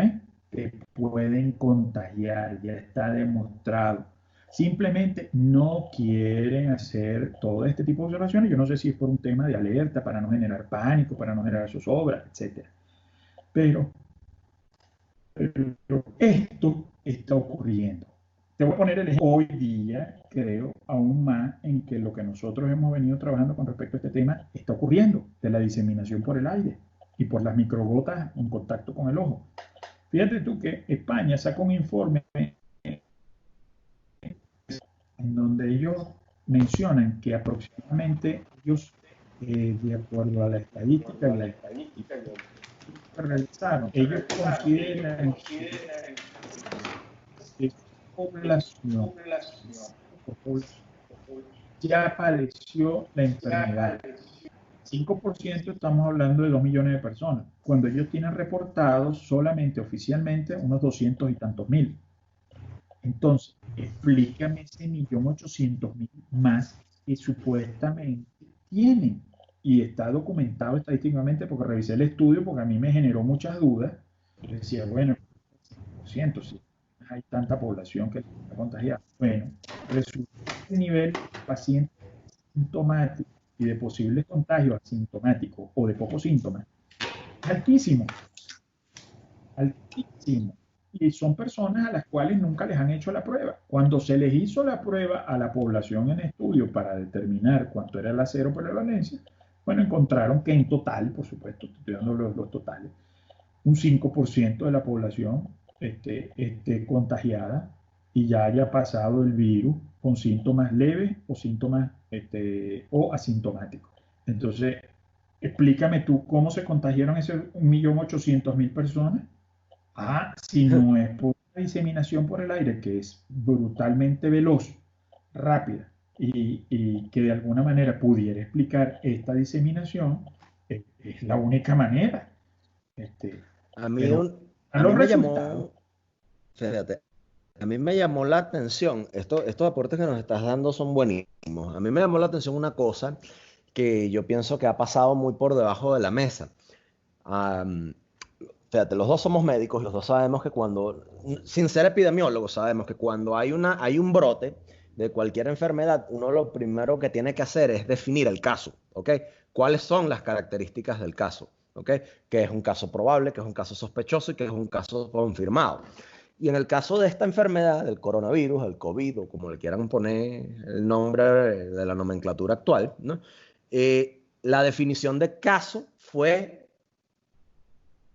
Te pueden contagiar, ya está demostrado. Simplemente no quieren hacer todo este tipo de observaciones. Yo no sé si es por un tema de alerta, para no generar pánico, para no generar zozobra, etc. Pero, pero esto está ocurriendo. Te voy a poner el ejemplo. Hoy día, creo, aún más en que lo que nosotros hemos venido trabajando con respecto a este tema está ocurriendo, de la diseminación por el aire y por las microgotas en contacto con el ojo. Fíjate tú que España sacó un informe en donde ellos mencionan que aproximadamente ellos, de acuerdo a la estadística y la estadística que realizaron, ellos consideran que población ya padeció la enfermedad. 5% estamos hablando de 2 millones de personas, cuando ellos tienen reportados solamente oficialmente unos 200 y tantos mil. Entonces, explícame ese 1.800.000 más que supuestamente tienen. Y está documentado estadísticamente porque revisé el estudio, porque a mí me generó muchas dudas. Yo decía, bueno, 100%, si hay tanta población que está contagiada. Bueno, resulta que el nivel de pacientes sintomáticos y de posibles contagios asintomáticos o de pocos síntomas es altísimo, altísimo. Y son personas a las cuales nunca les han hecho la prueba. Cuando se les hizo la prueba a la población en estudio para determinar cuánto era la seroprevalencia, bueno, encontraron que en total, por supuesto, estoy dando los totales, un 5% de la población esté contagiada y ya haya pasado el virus con síntomas leves o síntomas o asintomáticos. Entonces, explícame tú cómo se contagiaron ese 1.800.000 personas. Ah, si no es por la diseminación por el aire, que es brutalmente veloz, rápida, y que de alguna manera pudiera explicar esta diseminación, es la única manera. Este, A mí, pero a a los mí me resultados, llamó, fíjate, a mí me llamó la atención, estos aportes que nos estás dando son buenísimos. A mí me llamó la atención una cosa que yo pienso que ha pasado muy por debajo de la mesa. Am, Fíjate, los dos somos médicos y los dos sabemos que cuando, sin ser epidemiólogos, sabemos que cuando hay un brote de cualquier enfermedad, uno lo primero que tiene que hacer es definir el caso, ¿ok? ¿Cuáles son las características del caso? ¿Ok? ¿Qué es un caso probable, qué es un caso sospechoso y qué es un caso confirmado? Y en el caso de esta enfermedad, del coronavirus, el COVID, o como le quieran poner el nombre de la nomenclatura actual, ¿no? La definición de caso fue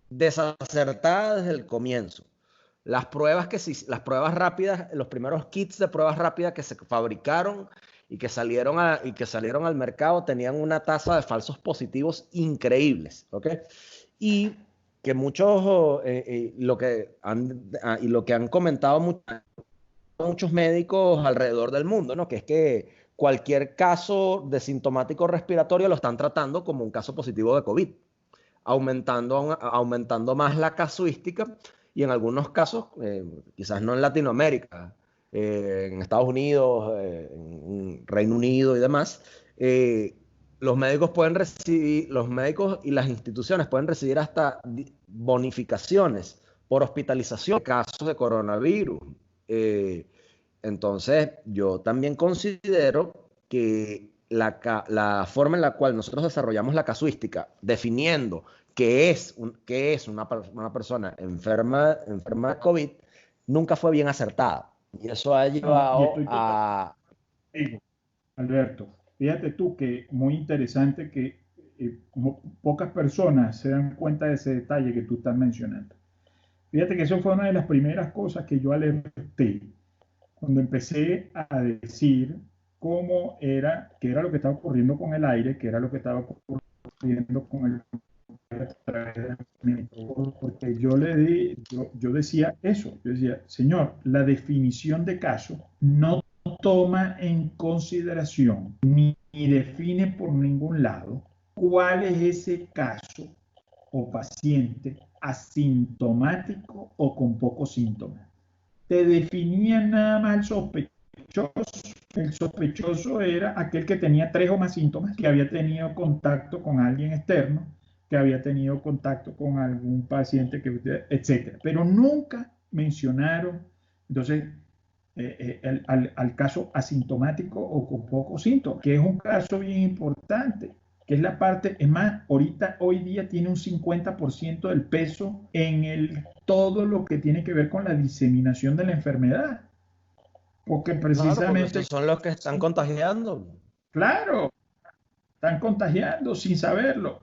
desacertada desde el comienzo. Las pruebas rápidas, los primeros kits de pruebas rápidas que se fabricaron y que salieron al mercado tenían una tasa de falsos positivos increíbles, ¿ok? Y que muchos, y lo que han comentado muchos médicos alrededor del mundo, ¿no? Que es que cualquier caso de sintomático respiratorio lo están tratando como un caso positivo de COVID, aumentando más la casuística y en algunos casos, quizás no en Latinoamérica, en Estados Unidos, en Reino Unido y demás, los médicos y las instituciones pueden recibir hasta bonificaciones por hospitalización en casos de coronavirus. Eh, entonces, yo también considero que la forma en la cual nosotros desarrollamos la casuística, definiendo qué es una persona enferma de COVID, nunca fue bien acertada. Y eso ha no, y llevado estoy totalmente a... contigo, Alberto. Fíjate tú que muy interesante que pocas personas se dan cuenta de ese detalle que tú estás mencionando. Fíjate que eso fue una de las primeras cosas que yo alerté cuando empecé a decir cómo era, qué era lo que estaba ocurriendo con el aire, qué era lo que estaba ocurriendo con el porque yo decía eso, yo decía, señor, la definición de caso no toma en consideración ni define por ningún lado cuál es ese caso o paciente asintomático o con pocos síntomas. Te definían nada más el sospechoso. El sospechoso era aquel que tenía 3 o más síntomas, que había tenido contacto con alguien externo, que había tenido contacto con algún paciente, etcétera. Pero nunca mencionaron, entonces, al caso asintomático o con pocos síntomas, que es un caso bien importante, que es la parte, es más, ahorita, hoy día tiene un 50% del peso en todo lo que tiene que ver con la diseminación de la enfermedad. Porque Claro, porque precisamente, esos son los que están contagiando. claro, están contagiando sin saberlo.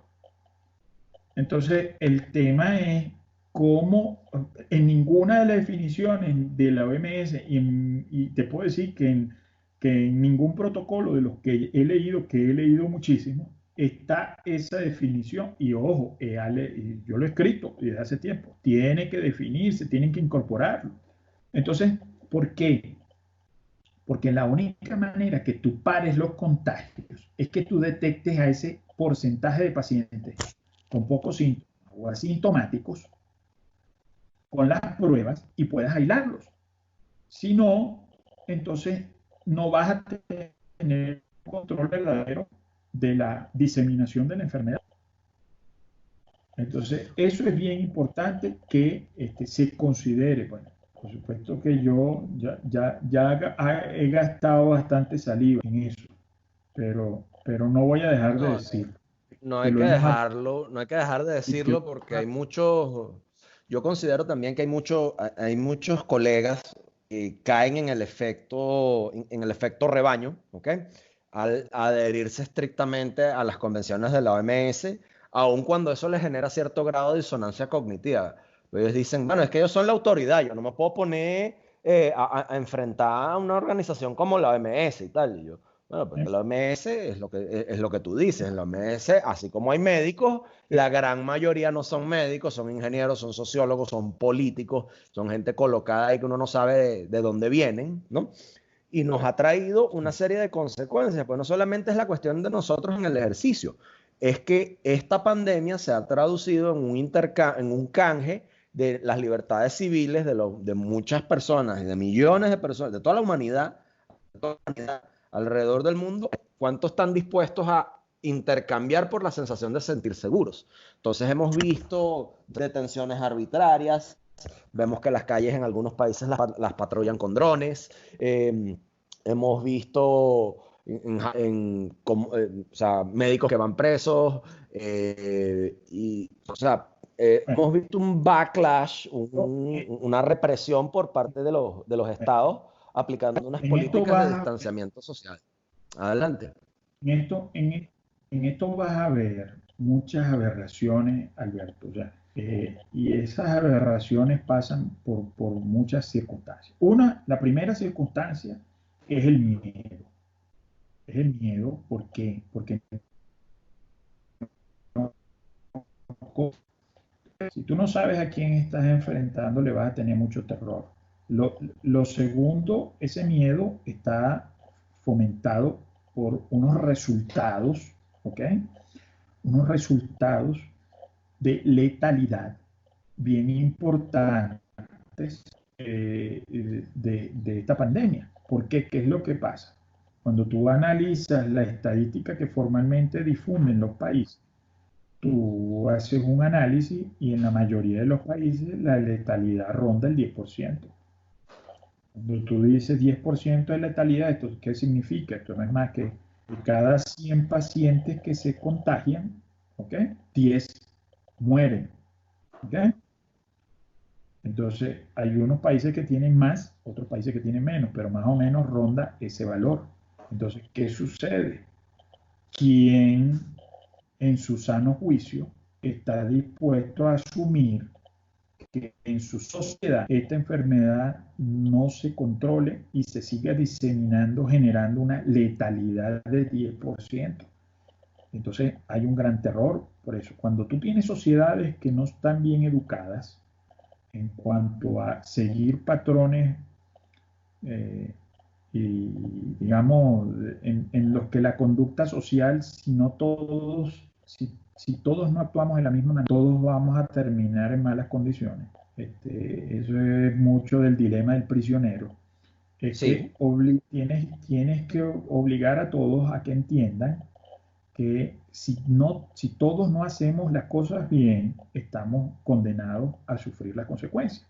Entonces, el tema es cómo en ninguna de las definiciones de la OMS, y te puedo decir que en ningún protocolo de los que he leído muchísimo, está esa definición. Y ojo, yo lo he escrito desde hace tiempo, tiene que definirse, tienen que incorporarlo. Entonces, ¿por qué? Porque la única manera que tú pares los contagios es que tú detectes a ese porcentaje de pacientes con pocos síntomas o asintomáticos con las pruebas y puedas aislarlos. Si no, entonces no vas a tener control verdadero de la diseminación de la enfermedad. Entonces, eso es bien importante que se considere. Bueno, por supuesto que yo he gastado bastante saliva en eso, pero no voy a dejar de No, decir no que hay lo que hemos hablado dejarlo, no hay que dejar de y que decirlo porque hay muchos, yo considero también que hay muchos colegas que caen en el efecto rebaño, ¿ok? Al adherirse estrictamente a las convenciones de la OMS, aun cuando eso les genera cierto grado de disonancia cognitiva. Ellos dicen, bueno, es que ellos son la autoridad, yo no me puedo poner a enfrentar a una organización como la OMS y tal. Y yo, bueno, porque la OMS es lo que tú dices. En la OMS, así como hay médicos, la gran mayoría no son médicos, son ingenieros, son sociólogos, son políticos, son gente colocada ahí que uno no sabe de dónde vienen, ¿no? Y nos ha traído una serie de consecuencias, pues no solamente es la cuestión de nosotros en el ejercicio, es que esta pandemia se ha traducido en un canje de las libertades civiles de muchas personas y de millones de personas, de toda la humanidad alrededor del mundo, cuántos están dispuestos a intercambiar por la sensación de sentir seguros. Entonces hemos visto detenciones arbitrarias, vemos que las calles en algunos países las patrullan con drones, hemos visto o sea, médicos que van presos, o sea, bueno, hemos visto un backlash, eh, una represión por parte de los estados aplicando unas en esto políticas de vas a distanciamiento social. Adelante. en esto vas a ver muchas aberraciones, Alberto. Ya. Y esas aberraciones pasan por muchas circunstancias. La primera circunstancia es el miedo. Es el miedo, ¿por qué? Porque si tú no sabes a quién estás enfrentando, le vas a tener mucho terror. Lo segundo, ese miedo está fomentado por unos resultados, ¿ok? Unos resultados de letalidad bien importantes de esta pandemia. ¿Por qué? ¿Qué es lo que pasa? Cuando tú analizas la estadística que formalmente difunden los países, tú haces un análisis y en la mayoría de los países la letalidad ronda el 10%. Cuando tú dices 10% de letalidad, ¿esto qué significa? Esto no es más que de cada 100 pacientes que se contagian, ¿ok? 10 mueren, ¿ok? Entonces, hay unos países que tienen más, otros países que tienen menos, pero más o menos ronda ese valor. Entonces, ¿qué sucede? ¿Quién en su sano juicio, está dispuesto a asumir que en su sociedad esta enfermedad no se controle y se siga diseminando, generando una letalidad del 10%. Entonces hay un gran terror por eso. Cuando tú tienes sociedades que no están bien educadas en cuanto a seguir patrones eh, y digamos en los que la conducta social, si no todos, si todos no actuamos de la misma manera, todos vamos a terminar en malas condiciones. Eso es mucho del dilema del prisionero. Es que Sí, tienes que obligar a todos a que entiendan que si todos no hacemos las cosas bien, estamos condenados a sufrir las consecuencias.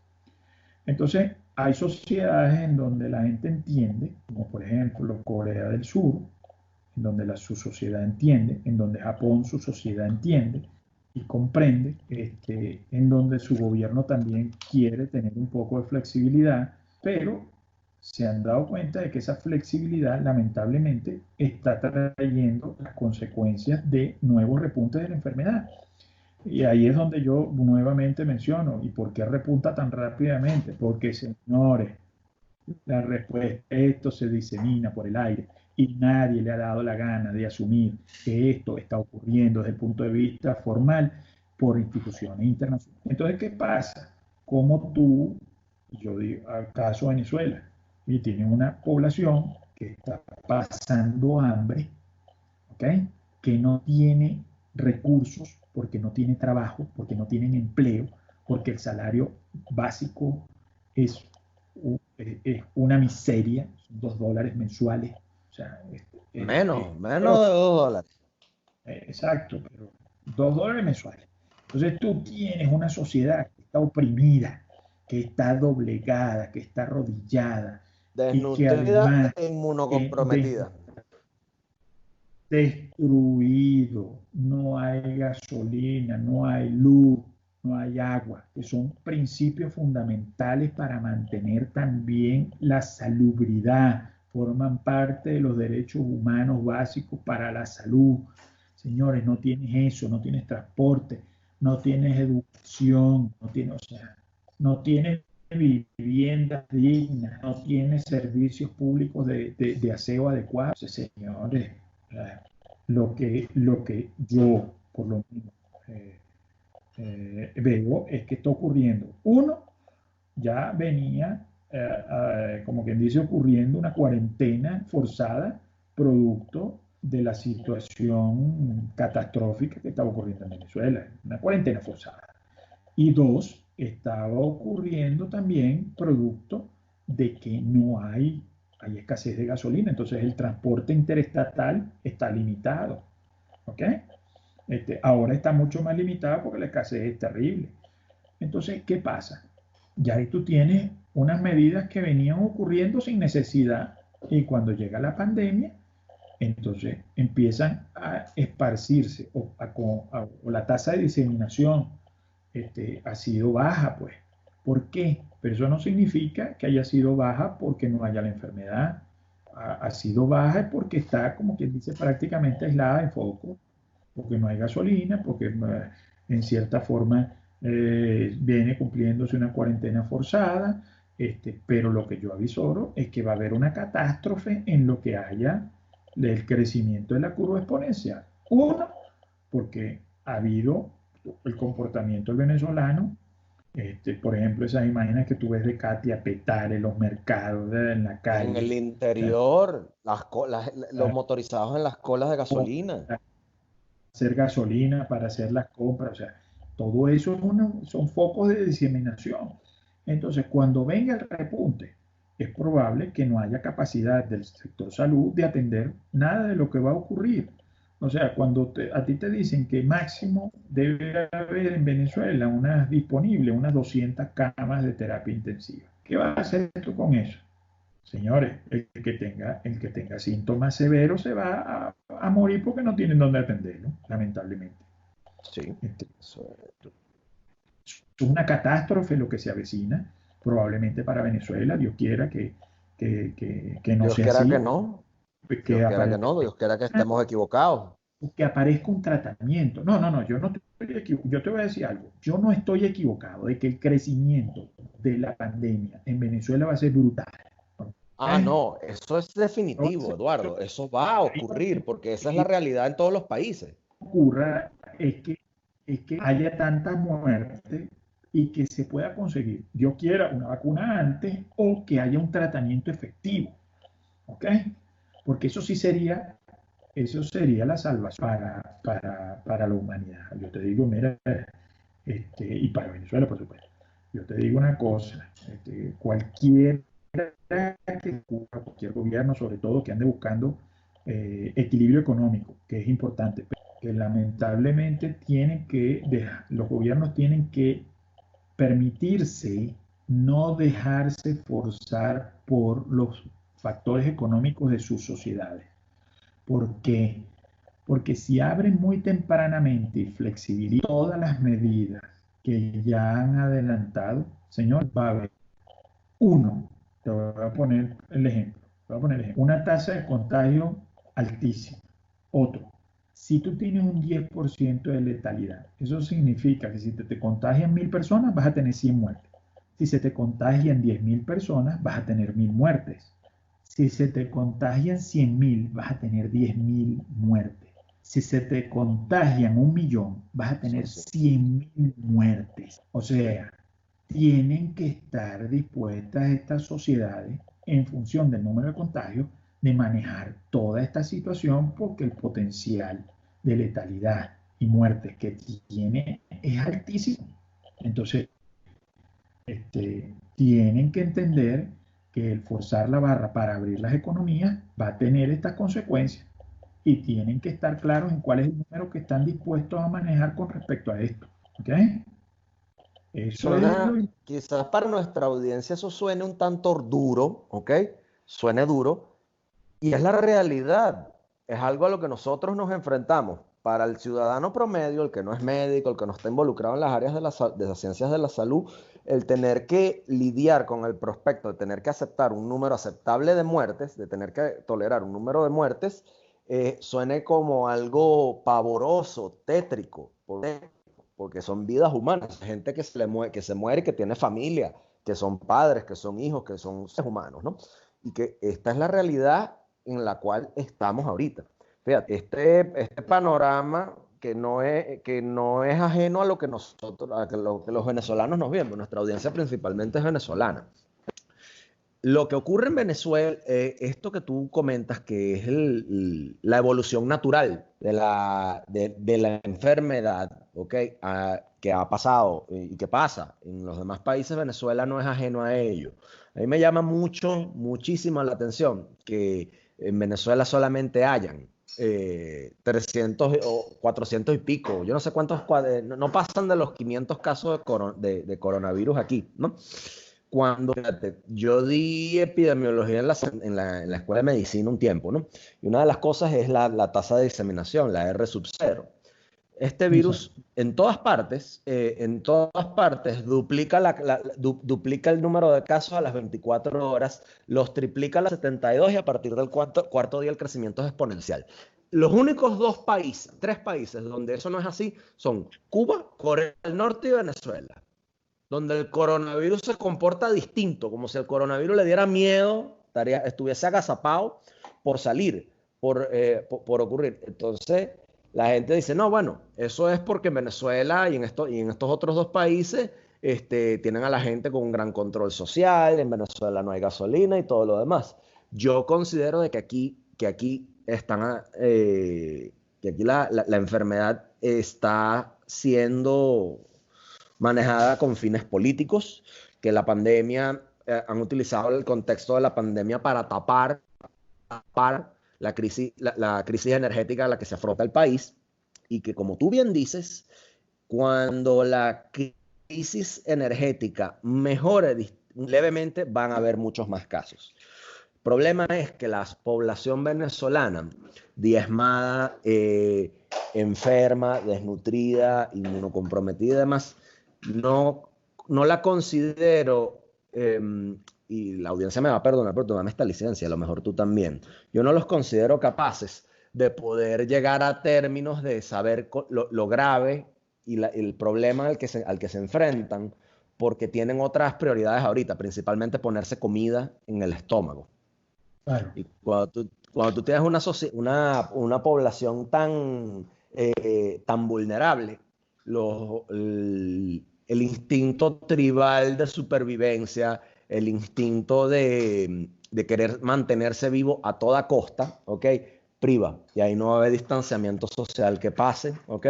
Entonces, hay sociedades en donde la gente entiende, como por ejemplo Corea del Sur, en donde su sociedad entiende, en donde Japón su sociedad entiende y comprende, en donde su gobierno también quiere tener un poco de flexibilidad, pero se han dado cuenta de que esa flexibilidad lamentablemente está trayendo las consecuencias de nuevos repuntes de la enfermedad. Y ahí es donde yo nuevamente menciono, ¿y por qué repunta tan rápidamente? Porque, señores, la respuesta, esto se disemina por el aire y nadie le ha dado la gana de asumir que esto está ocurriendo desde el punto de vista formal por instituciones internacionales. Entonces, ¿qué pasa? Como tú, yo digo, acaso Venezuela, y tiene una población que está pasando hambre, ¿ok? Que no tiene recursos, porque no tiene trabajo, porque no tienen empleo, porque el salario básico es, es una miseria, son $2 mensuales. O sea, menos de $2. exacto, pero $2 mensuales. Entonces tú tienes una sociedad que está oprimida, que está doblegada, que está arrodillada y que Desnutrida además e inmunocomprometida. destruido, no hay gasolina, no hay luz, no hay agua, que son principios fundamentales para mantener también la salubridad, forman parte de los derechos humanos básicos para la salud. Señores, no tienes eso, no tienes transporte, no tienes educación, no tienes, o sea, no tienes viviendas dignas, no tienes servicios públicos de aseo adecuados. Señores, lo que yo, por lo menos, veo es que está ocurriendo. Uno, ya venía, como quien dice, ocurriendo una cuarentena forzada, producto de la situación catastrófica que estaba ocurriendo en Venezuela, una cuarentena forzada. Y dos, estaba ocurriendo también producto de que no hay escasez de gasolina, entonces el transporte interestatal está limitado, ¿ok? Ahora está mucho más limitado porque la escasez es terrible. Entonces, ¿qué pasa? Ya ahí tú tienes unas medidas que venían ocurriendo sin necesidad y cuando llega la pandemia, entonces empiezan a esparcirse o la tasa de diseminación ha sido baja, pues. ¿Por qué? Pero eso no significa que haya sido baja porque no haya la enfermedad. Ha sido baja porque está, como quien dice, prácticamente aislada de foco, porque no hay gasolina, porque en cierta forma viene cumpliéndose una cuarentena forzada, pero lo que yo avisoro es que va a haber una catástrofe en lo que haya el crecimiento de la curva exponencial. Uno, porque ha habido el comportamiento del venezolano, por ejemplo, esas imágenes que tú ves de Katia Petare en los mercados, en la En calle, el o sea, interior, los motorizados en las colas de gasolina. hacer gasolina, para hacer las compras, o sea, todo eso son focos de diseminación. Entonces, cuando venga el repunte, es probable que no haya capacidad del sector salud de atender nada de lo que va a ocurrir. O sea, cuando a ti te dicen que máximo debe haber en Venezuela unas 200 camas de terapia intensiva. ¿Qué vas a hacer tú con eso? Señores, el que tenga síntomas severos se va a morir porque no tienen dónde atenderlo, lamentablemente. Sí, Este, eso es una catástrofe lo que se avecina, probablemente para Venezuela. Dios quiera que no Dios sea quiera que así, no, que Dios quiera que no, aparentemente Dios quiera que estemos equivocados. o que aparezca un tratamiento. No, no, no, yo no estoy equivocado. Yo te voy a decir algo. Yo no estoy equivocado de que el crecimiento de la pandemia en Venezuela va a ser brutal. Ah, ¿Ok? no, eso es No va a definitivo, ser- Eduardo. Eso va a ahí lo ocurrir que porque esa es la realidad en todos los países. ocurra es que haya tanta muerte y que se pueda conseguir, Dios quiera, una vacuna antes o que haya un tratamiento efectivo. ¿Ok? Porque eso sería la salvación para la humanidad. Yo te digo, mira, y para Venezuela, por supuesto. Yo te digo una cosa, cualquier gobierno, sobre todo, que ande buscando equilibrio económico, que es importante, pero que lamentablemente los gobiernos tienen que permitirse no dejarse forzar por los factores económicos de sus sociedades. ¿Por qué? Porque si abren muy tempranamente y flexibilizan todas las medidas que ya han adelantado, señor, va a haber uno, te voy a poner el ejemplo, una tasa de contagio altísima. Otro, si tú tienes un 10% de letalidad, eso significa que si te contagian 1.000 personas, vas a tener 100 muertes. Si se te contagian 10.000 personas, vas a tener 1.000 muertes. Si se te contagian 100.000, vas a tener 10.000 muertes. Si se te contagian 1.000.000, vas a Eso tener es así. 100.000 muertes. O sea, tienen que estar dispuestas estas sociedades, en función del número de contagios, de manejar toda esta situación porque el potencial de letalidad y muertes que tiene es altísimo. Entonces, tienen que entender que el forzar la barra para abrir las economías va a tener estas consecuencias y tienen que estar claros en cuál es el número que están dispuestos a manejar con respecto a esto. ¿Ok? Eso es Suena, lo quizás para nuestra audiencia eso suene un tanto duro, ¿ok? Suene duro, y es la realidad, es algo a lo que nosotros nos enfrentamos. Para el ciudadano promedio, el que no es médico, el que no está involucrado en las áreas de las ciencias de la salud, el tener que lidiar con el prospecto de tener que aceptar un número aceptable de muertes, de tener que tolerar un número de muertes, suene como algo pavoroso, tétrico. ¿Por qué? Porque son vidas humanas, gente que se muere, que tiene familia, que son padres, que son hijos, que son seres humanos, ¿no? Y que esta es la realidad en la cual estamos ahorita. Fíjate, este panorama que no es ajeno a lo que nosotros, a lo que los venezolanos nos vienen, nuestra audiencia principalmente es venezolana. Lo que ocurre en Venezuela, esto que tú comentas, que es la evolución natural de la enfermedad, ¿ok? Que ha pasado y que pasa en los demás países, Venezuela no es ajeno a ello. A mí me llama muchísimo la atención que en Venezuela solamente hayan 300 o 400 y pico, yo no sé cuántos, no pasan de los 500 casos de coronavirus aquí, ¿no? Cuando, fíjate, yo di epidemiología en la escuela de medicina un tiempo, ¿no? Y una de las cosas es la tasa de diseminación, la R sub 0. Este mismo. virus en todas partes duplica, duplica el número de casos a las 24 horas, los triplica a las 72 y a partir del cuarto día el crecimiento es exponencial. Los únicos tres países donde eso no es así son Cuba, Corea del Norte y Venezuela, donde el coronavirus se comporta distinto, como si el coronavirus le diera miedo, estuviese agazapado por salir, por ocurrir. Entonces, la gente dice, no, bueno, eso es porque en Venezuela y en estos otros dos países tienen a la gente con un gran control social, en Venezuela no hay gasolina y todo lo demás. Yo considero de que aquí la enfermedad está siendo manejada con fines políticos, que la pandemia, han utilizado el contexto de la pandemia para tapar la crisis energética a la que se afronta el país y que, como tú bien dices, cuando la crisis energética mejore levemente, van a haber muchos más casos. El problema es que la población venezolana, diezmada, enferma, desnutrida, inmunocomprometida y demás, no, no la considero, y la audiencia me va a perdonar por tomarme esta licencia, a lo mejor tú también, yo no los considero capaces de poder llegar a términos de saber lo grave y el problema al que se enfrentan, porque tienen otras prioridades ahorita, principalmente ponerse comida en el estómago. Claro. Y cuando tú tienes una población tan vulnerable, el instinto tribal de supervivencia, el instinto de querer mantenerse vivo a toda costa, ¿ok? Priva. Y ahí no va a haber distanciamiento social que pase, ¿ok?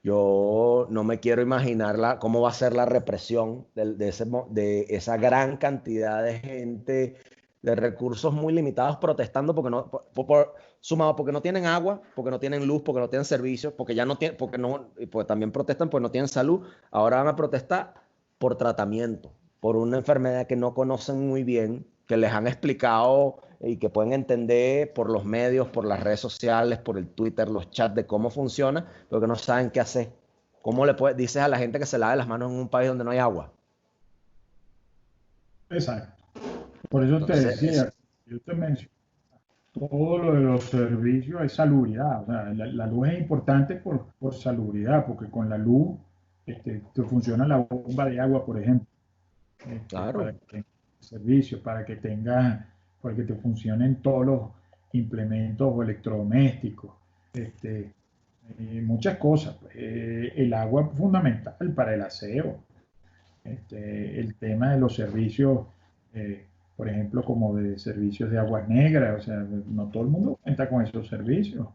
Yo no me quiero imaginar cómo va a ser la represión de esa gran cantidad de gente de recursos muy limitados protestando sumado porque no tienen agua, porque no tienen luz, porque no tienen servicios, porque ya no tienen, porque no, y pues también protestan porque no tienen salud. Ahora van a protestar por tratamiento, por una enfermedad que no conocen muy bien, que les han explicado y que pueden entender por los medios, por las redes sociales, por el Twitter, los chats de cómo funciona, pero que no saben qué hacer. ¿Cómo dices a la gente que se lave las manos en un país donde no hay agua? Exacto. Por eso te Entonces, decía, yo te mencioné, todo lo de los servicios es salubridad. O sea, la luz es importante por salubridad, porque con la luz te funciona la bomba de agua, por ejemplo, para claro. que tengas servicio, para que te funcionen todos los implementos o electrodomésticos, este, muchas cosas. El agua es fundamental para el aseo. El tema de los servicios, eh, por ejemplo, como de servicios de aguas negras, o sea, no todo el mundo cuenta con esos servicios.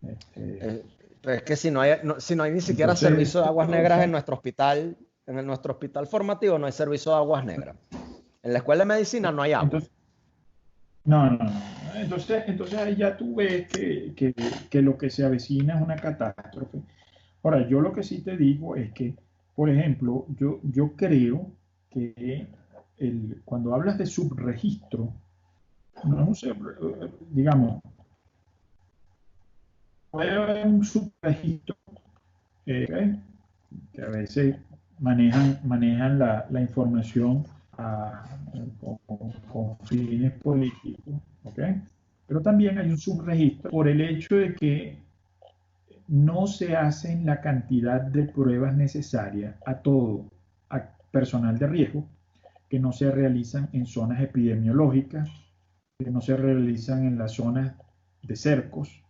Este, Pero es que si no hay ni siquiera entonces, servicio de aguas negras en nuestro hospital, nuestro hospital formativo no hay servicio de aguas negras. En la escuela de medicina no hay agua. entonces, no, no, no. Entonces ahí ya tú ves que lo que se avecina es una catástrofe. Ahora, yo lo que sí te digo es que, por ejemplo, yo creo que cuando hablas de subregistro, no sé, digamos, puede haber un subregistro que a veces manejan la información con fines políticos, ¿ok? Pero también hay un subregistro por el hecho de que no se hacen la cantidad de pruebas necesarias a personal de riesgo, que no se realizan en zonas epidemiológicas, que no se realizan en las zonas de cercos,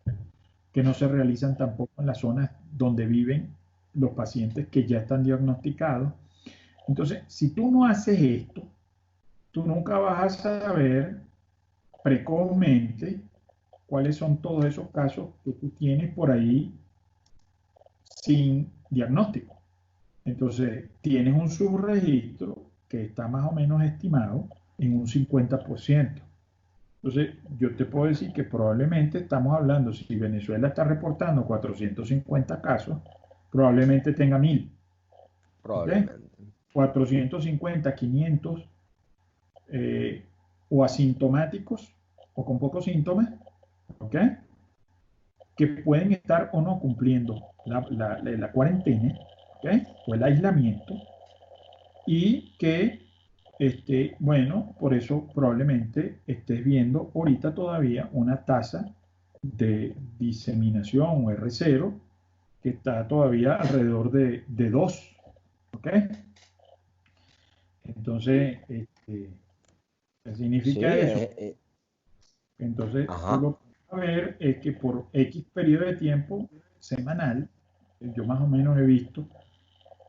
que no se realizan tampoco en las zonas donde viven los pacientes que ya están diagnosticados. Entonces, si tú no haces esto, tú nunca vas a saber precozmente cuáles son todos esos casos que tú tienes por ahí sin diagnóstico. Entonces, tienes un subregistro que está más o menos estimado en un 50%. Entonces, yo te puedo decir que probablemente estamos hablando, si Venezuela está reportando 450 casos, probablemente tenga 1000. ¿Ok? Probablemente. 450, 500 o asintomáticos o con pocos síntomas, ¿ok? Que pueden estar o no cumpliendo la cuarentena, ¿ok? O el aislamiento, y que, bueno, por eso probablemente estés viendo ahorita todavía una tasa de diseminación o R0 que está todavía alrededor de 2, ¿ok? Entonces, ¿qué Sí, significa eso? Entonces, tú ajá. lo que vas a ver es que por X periodo de tiempo semanal, yo más o menos he visto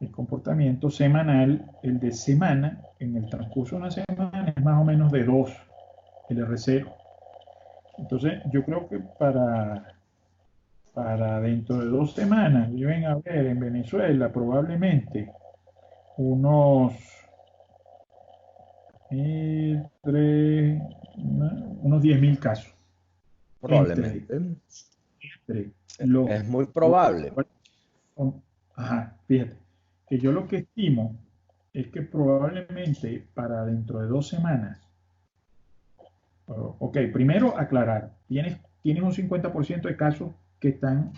el comportamiento semanal, el de semana, en el transcurso de una semana es más o menos de 2 el R0. Entonces, yo creo que para dentro de 2 semanas, deben haber en Venezuela probablemente unos, entre, unos 10.000 casos entre, Probablemente. entre los, Es muy los probable. ajá, fíjate, que yo lo que estimo es que probablemente para dentro de 2 semanas, ok, primero aclarar, tienes un 50% de casos que están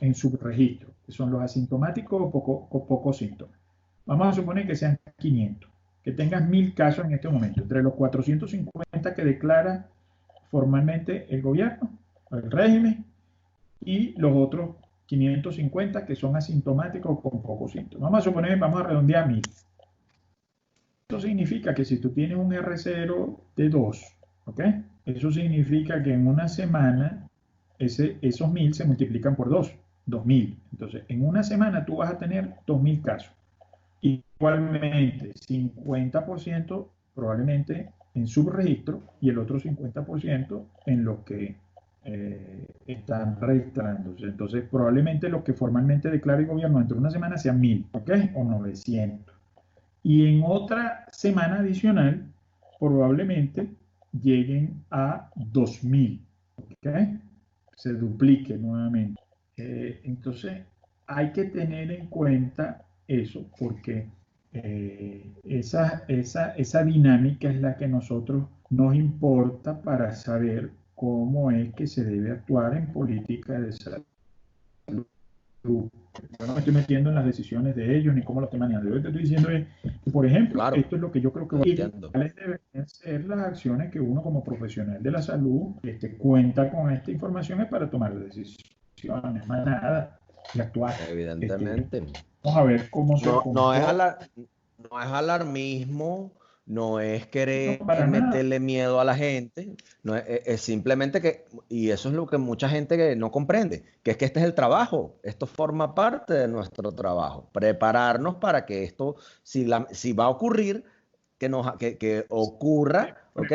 en subregistro, que son los asintomáticos o pocos síntomas. Vamos a suponer que sean 500, que tengas 1000 casos en este momento, entre los 450 que declara formalmente el gobierno, el régimen, y los otros 550 que son asintomáticos con pocos síntomas. Vamos a suponer, vamos a redondear 1000. Eso significa que si tú tienes un R0 de 2, ¿ok? Eso significa que en una semana esos 1000 se multiplican por 2, 2000. Entonces, en una semana tú vas a tener 2000 casos. Igualmente, 50% probablemente en subregistro y el otro 50% en los que están registrándose. Entonces, probablemente los que formalmente declare el gobierno dentro de una semana sean 1000, ¿ok? O 900. Y en otra semana adicional, probablemente lleguen a 2000, ¿ok? Se duplique nuevamente. Entonces, hay que tener en cuenta eso, porque esa dinámica es la que a nosotros nos importa para saber cómo es que se debe actuar en política de salud. Yo no me estoy metiendo en las decisiones de ellos ni cómo lo estoy manejando. Yo te estoy diciendo que, por ejemplo, Claro, esto es lo que yo creo que entiendo. deben ser las acciones que uno como profesional de la salud cuenta con esta información es para tomar decisiones, más nada, y actuar. Evidentemente. Vamos a ver cómo se No, comporta. no es alarmismo, no es No, querer para nada. meterle miedo a la gente, no es simplemente que, y eso es lo que mucha gente que no comprende, que es que este es el trabajo, esto forma parte de nuestro trabajo, prepararnos para que esto, si va a ocurrir, que ocurra, ¿ok?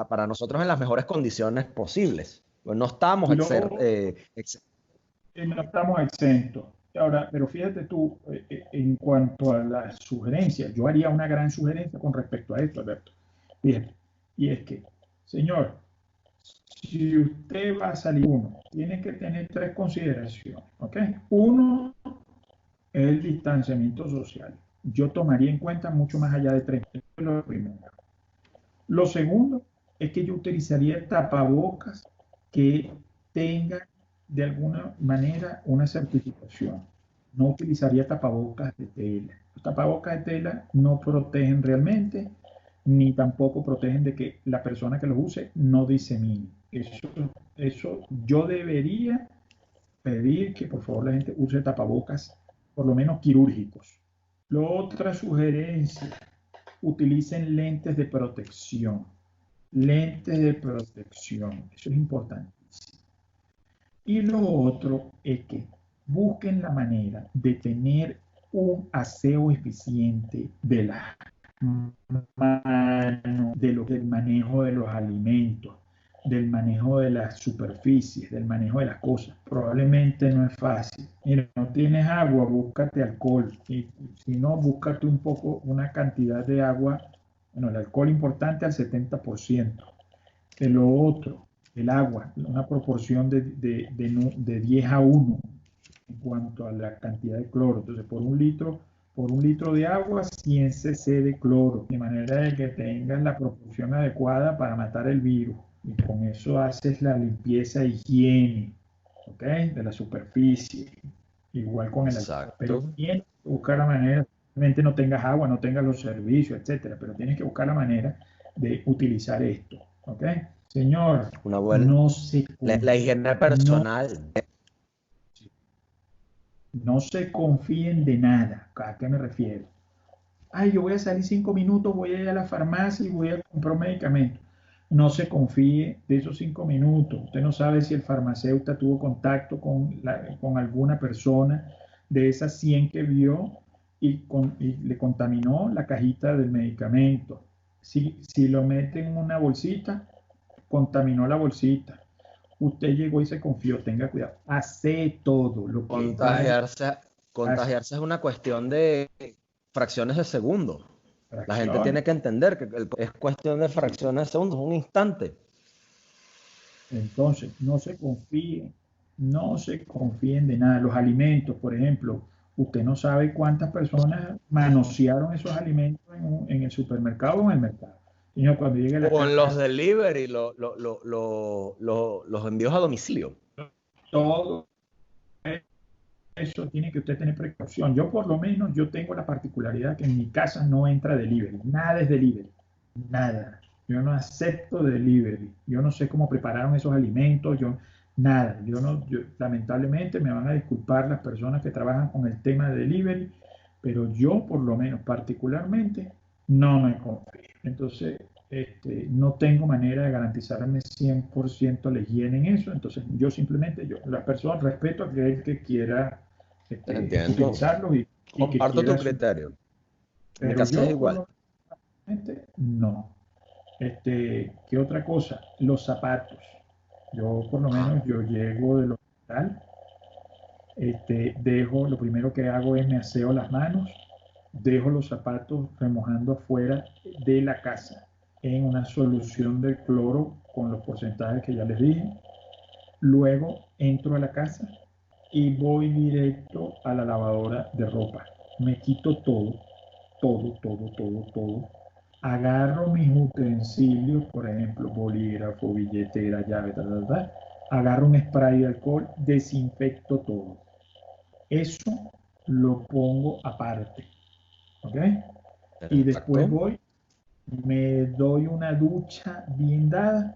Para nosotros en las mejores condiciones posibles. Pues no estamos Lo, no estamos exentos. Ahora, pero fíjate tú, en cuanto a las sugerencias, yo haría una gran sugerencia con respecto a esto, Alberto. Fíjate, y es que, señor, si usted va a salir uno, tiene que tener tres consideraciones, ¿ok? Uno es el distanciamiento social. Yo tomaría en cuenta mucho más allá de tres. Eso es lo primero. Lo segundo es que yo utilizaría tapabocas que tengan de alguna manera una certificación. No utilizaría tapabocas de tela. Los tapabocas de tela no protegen realmente, ni tampoco protegen de que la persona que los use no disemine. Eso yo debería pedir que por favor la gente use tapabocas, por lo menos quirúrgicos. La otra sugerencia, utilicen lentes de protección. Lentes de protección, eso es importante. Y lo otro es que busquen la manera de tener un aseo eficiente de las manos, del manejo de los alimentos, del manejo de las superficies, del manejo de las cosas. Probablemente no es fácil. Mira, no tienes agua, búscate alcohol. Y si no, búscate un poco, una cantidad de agua. Bueno, el alcohol importante al 70%. De lo otro, el agua, una proporción de 10 a 1 en cuanto a la cantidad de cloro. Entonces, por un litro de agua, 100 cc de cloro, de manera de que tengas la proporción adecuada para matar el virus. Y con eso haces la limpieza e higiene, ¿ok? De la superficie, igual con el alcohol. Pero exacto. tienes que buscar la manera, realmente no tengas agua, no tengas los servicios, etcétera, pero tienes que buscar la manera de utilizar esto, ¿ok? Señor, Una buena, no se, la higiene no, personal. no se confíen de nada. ¿A qué me refiero? Ay, yo voy a salir 5 minutos, voy a ir a la farmacia y voy a comprar un medicamento. No se confíe de esos 5 minutos. Usted no sabe si el farmacéutico tuvo contacto con alguna persona de esas 100 que vio y le contaminó la cajita del medicamento. Si lo mete en una bolsita, contaminó la bolsita. Usted llegó y se confió, tenga cuidado. Hace todo lo que vaya Contagiarse, a hacer. contagiarse es una cuestión de fracciones de segundo. La gente Fracciones. tiene que entender que es cuestión de fracciones de segundos, un instante. Entonces, no se confíen de nada. Los alimentos, por ejemplo, usted no sabe cuántas personas manosearon esos alimentos en el supermercado o en el mercado. Sino cuando llegue a la O en los casa, delivery, los envíos a domicilio. todo eso tiene que usted tener precaución. Yo por lo menos, yo tengo la particularidad que en mi casa no entra delivery. Nada es delivery. Nada. Yo no acepto delivery. Yo no sé cómo prepararon esos alimentos. Nada, lamentablemente me van a disculpar las personas que trabajan con el tema de delivery, pero yo por lo menos particularmente no me confío. Entonces, no tengo manera de garantizarme 100% la higiene en eso, entonces yo simplemente, la persona, respeto a aquel que quiera Entiendo. utilizarlo y que Comparto tu quiera criterio. En mi pero caso es yo por igual. lo menos no. ¿Qué otra cosa? Los zapatos. Yo por lo Ajá. menos yo llego del hospital, lo primero que hago es me aseo las manos, dejo los zapatos remojando afuera de la casa en una solución de cloro con los porcentajes que ya les dije. Luego entro a la casa y voy directo a la lavadora de ropa. Me quito todo. Agarro mis utensilios, por ejemplo, bolígrafo, billetera, llave, agarro un spray de alcohol, desinfecto todo. Eso lo pongo aparte, ¿ok? Y después Exacto. voy, me doy una ducha bien dada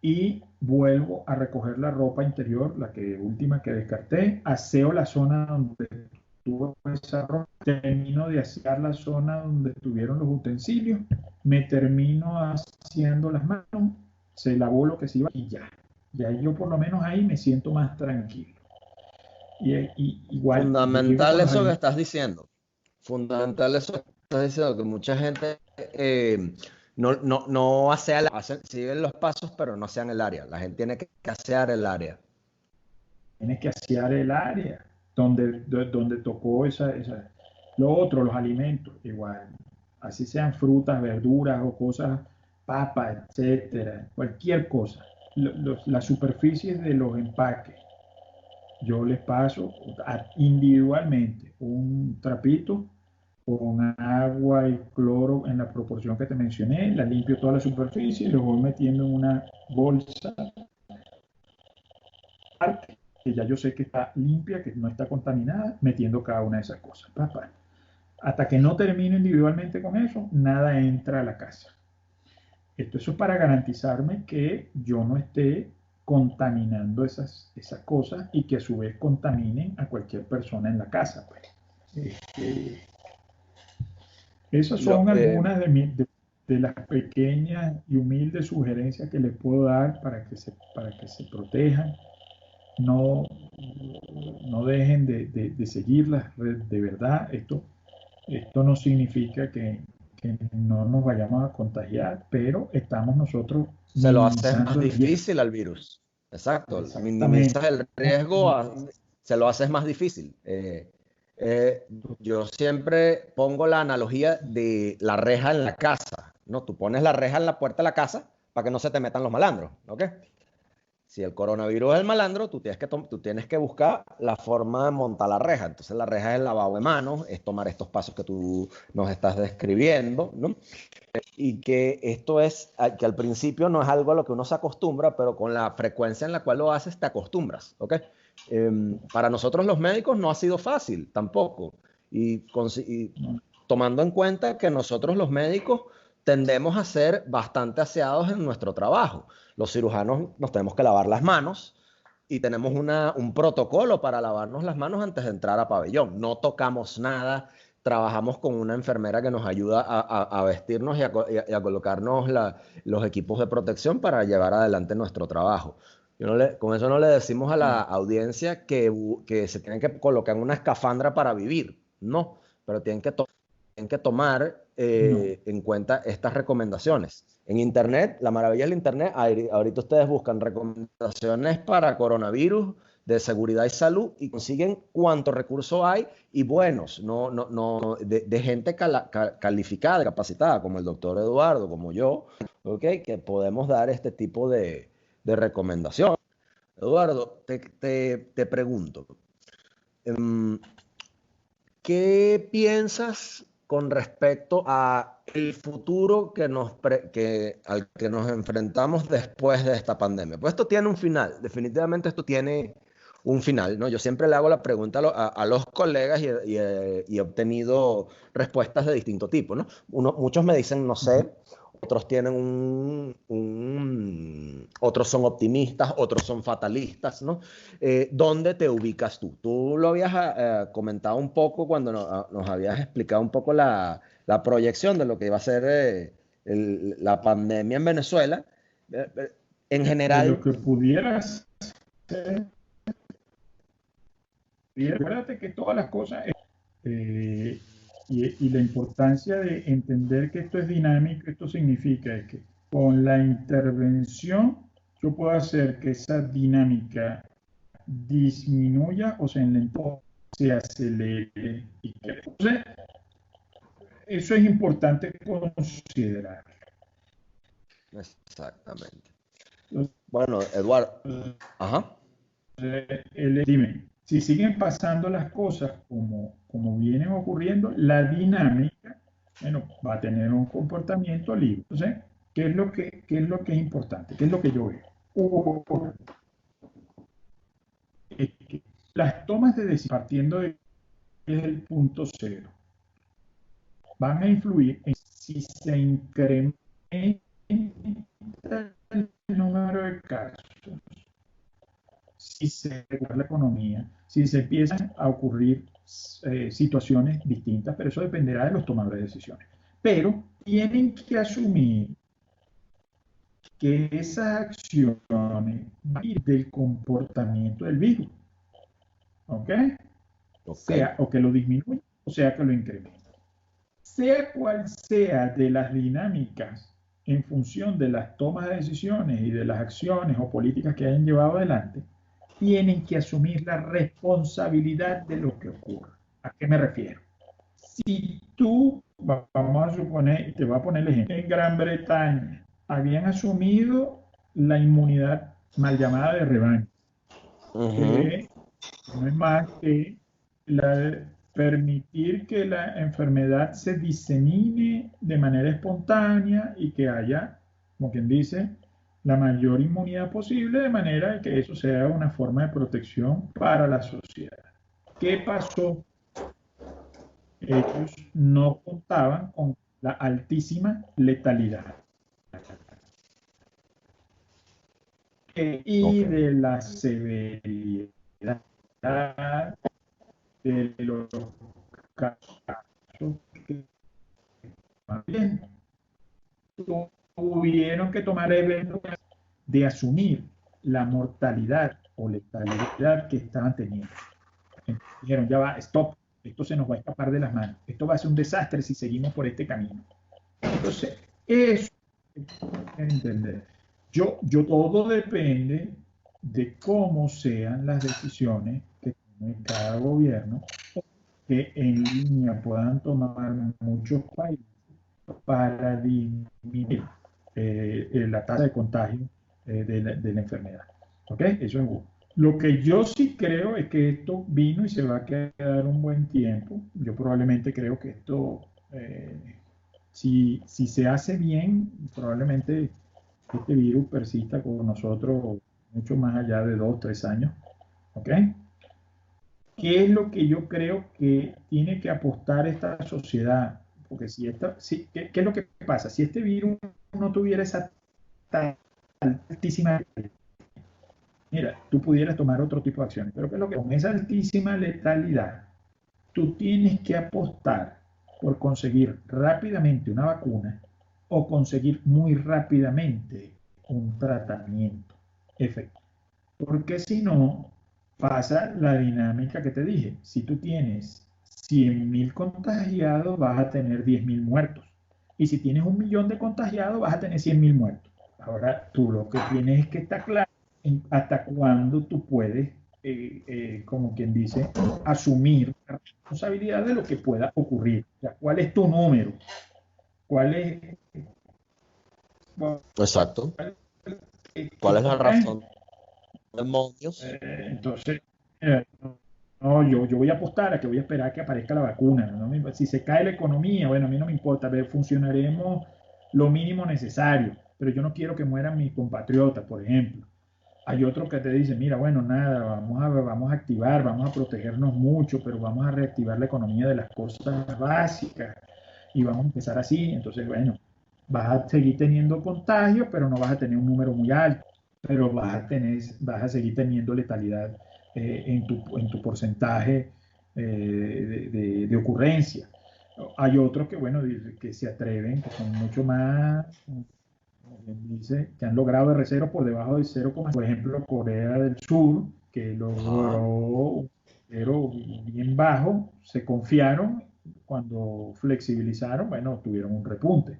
y vuelvo a recoger la ropa interior, la última que descarté, aseo la zona donde tuvo esa ropa, termino de asear la zona donde estuvieron los utensilios, me termino haciendo las manos, se lavó lo que se iba y ya. Ya yo por lo menos ahí me siento más tranquilo. Igual, yo llego Fundamental con los eso que alimentos. estás diciendo. Fundamental eso que estás diciendo, que mucha gente no asea, siguen los pasos, pero no asean el área. La gente tiene que asear el área. Tienes que asear el área donde tocó esa. Lo otro, los alimentos, igual. Así sean frutas, verduras o cosas, papas, etcétera, cualquier cosa. Las superficies de los empaques, yo les paso individualmente un trapito con agua y cloro en la proporción que te mencioné, la limpio toda la superficie y los voy metiendo en una bolsa parte, que ya yo sé que está limpia, que no está contaminada, metiendo cada una de esas cosas. Papá. Hasta que no termino individualmente con eso, nada entra a la casa. Eso es para garantizarme que yo no esté contaminando esas cosas y que a su vez contaminen a cualquier persona en la casa. Pues. Este, esas Lo, son algunas de las pequeñas y humildes sugerencias que les puedo dar para que se protejan. No, no dejen de seguirlas de verdad. Esto no significa que no nos vayamos a contagiar, pero estamos nosotros Se lo hace más minimizando el riesgo. difícil al virus. Exacto. Exactamente. Minimizas el riesgo, se lo haces más difícil. Eh, yo siempre pongo la analogía de la reja en la casa, ¿no? Tú pones la reja en la puerta de la casa para que no se te metan los malandros, ¿ok? Si el coronavirus es el malandro, tú tienes que buscar la forma de montar la reja. Entonces la reja es el lavado de manos, es tomar estos pasos que tú nos estás describiendo, ¿no? Y que esto es, que al principio no es algo a lo que uno se acostumbra, pero con la frecuencia en la cual lo haces te acostumbras, ¿ok? Para nosotros los médicos no ha sido fácil tampoco. Y tomando en cuenta que nosotros los médicos tendemos a ser bastante aseados en nuestro trabajo. Los cirujanos nos tenemos que lavar las manos y tenemos un protocolo para lavarnos las manos antes de entrar a pabellón. No tocamos nada, trabajamos con una enfermera que nos ayuda a vestirnos y a colocarnos los equipos de protección para llevar adelante nuestro trabajo. Con eso no le decimos a la audiencia que se tienen que colocar en una escafandra para vivir, no, pero tienen que tomar No, en cuenta estas recomendaciones. En Internet, la maravilla del Internet, ahorita ustedes buscan recomendaciones para coronavirus, de seguridad y salud y consiguen cuántos recursos hay y buenos, de gente calificada, capacitada, como el doctor Eduardo, como yo, ¿okay? Que podemos dar este tipo de recomendación. Eduardo, te pregunto, em, ¿qué piensas con respecto a el futuro al que nos enfrentamos después de esta pandemia? Pues esto tiene un final, definitivamente esto tiene un final, ¿no? Yo siempre le hago la pregunta a los colegas y he obtenido respuestas de distinto tipo, ¿no? Muchos me dicen, no sé, otros tienen otros son optimistas, otros son fatalistas, ¿no? ¿Dónde te ubicas tú? Tú lo habías comentado un poco cuando nos habías explicado un poco la proyección de lo que iba a ser la pandemia en Venezuela. En De lo general, que pudiera ser. Y recuérdate que todas las cosas, eh, y la importancia de entender que esto es dinámico, esto significa es que con la intervención yo puedo hacer que esa dinámica disminuya o se enlentezca, o se acelere. Entonces, eso es importante considerar. exactamente. Entonces, Bueno, Eduardo, ajá. dime, si siguen pasando las cosas como vienen ocurriendo, la dinámica, bueno, va a tener un comportamiento libre. Entonces, ¿qué es lo que es importante? ¿Qué es lo que yo veo? Es que las tomas de decisión partiendo desde el punto cero van a influir en si se incrementa el número de casos, si se recupera la economía, si se empiezan a ocurrir situaciones distintas, pero eso dependerá de los tomadores de decisiones. Pero tienen que asumir que esas acciones van a ir del comportamiento del virus, ¿ok? Ok. Sea o que lo disminuya o sea que lo incremente. Sea cual sea de las dinámicas en función de las tomas de decisiones y de las acciones o políticas que hayan llevado adelante, tienen que asumir la responsabilidad de lo que ocurre. ¿A qué me refiero? Si tú, vamos a suponer, y te voy a poner el ejemplo, en Gran Bretaña habían asumido la inmunidad mal llamada de rebaño, Ujú. que no es más que permitir que la enfermedad se disemine de manera espontánea y que haya, como quien dice, la mayor inmunidad posible, de manera que eso sea una forma de protección para la sociedad. ¿Qué pasó? Ellos no contaban con la altísima letalidad y Ok. de la severidad de los casos que más bien tuvieron que tomar eventos de asumir la mortalidad o letalidad que estaban teniendo. Entonces, dijeron, ya va, stop, esto se nos va a escapar de las manos, esto va a ser un desastre si seguimos por este camino. Entonces, eso hay que entender. Todo depende de cómo sean las decisiones que tome cada gobierno, que en línea puedan tomar muchos países para disminuir la tasa de contagio de la enfermedad. ¿Ok? Eso es uno. Lo que yo sí creo es que esto vino y se va a quedar un buen tiempo. Yo probablemente creo que esto, si se hace bien, probablemente este virus persista con nosotros mucho más allá de 2 o 3 años. ¿Ok? ¿Qué es lo que yo creo que tiene que apostar esta sociedad? Porque ¿qué es lo que pasa? Si este virus no tuviera esa altísima, mira, tú pudieras tomar otro tipo de acciones, pero ¿qué es lo que con esa altísima letalidad, tú tienes que apostar por conseguir rápidamente una vacuna o conseguir muy rápidamente un tratamiento efectivo? Porque si no, pasa la dinámica que te dije. Si tú tienes 100.000 contagiados, vas a tener 10.000 muertos. Y si tienes 1 millón de contagiados, vas a tener 100.000 muertos. Ahora, tú lo que tienes es que estar claro hasta cuándo tú puedes, como quien dice, asumir la responsabilidad de lo que pueda ocurrir. O sea, ¿cuál es tu número? ¿Cuál es? Exacto. ¿Cuál es la ¿Ok? razón? Demonios. Entonces, no, yo voy a apostar a que voy a esperar a que aparezca la vacuna. Si se cae la economía, bueno, a mí no me importa, a ver, funcionaremos lo mínimo necesario, pero yo no quiero que mueran mis compatriotas, por ejemplo. Hay otros que te dicen, mira, bueno, nada, vamos a activar, vamos a protegernos mucho, pero vamos a reactivar la economía de las cosas básicas y vamos a empezar así. Entonces, bueno, vas a seguir teniendo contagios, pero no vas a tener un número muy alto, pero vas a seguir teniendo letalidad en tu porcentaje de ocurrencia. Hay otros que, bueno, que se atreven, que son mucho más, como bien dice, que han logrado R0 por debajo de 0, por ejemplo, Corea del Sur, que Ajá. logró un cero bien bajo, se confiaron, cuando flexibilizaron, bueno, tuvieron un repunte.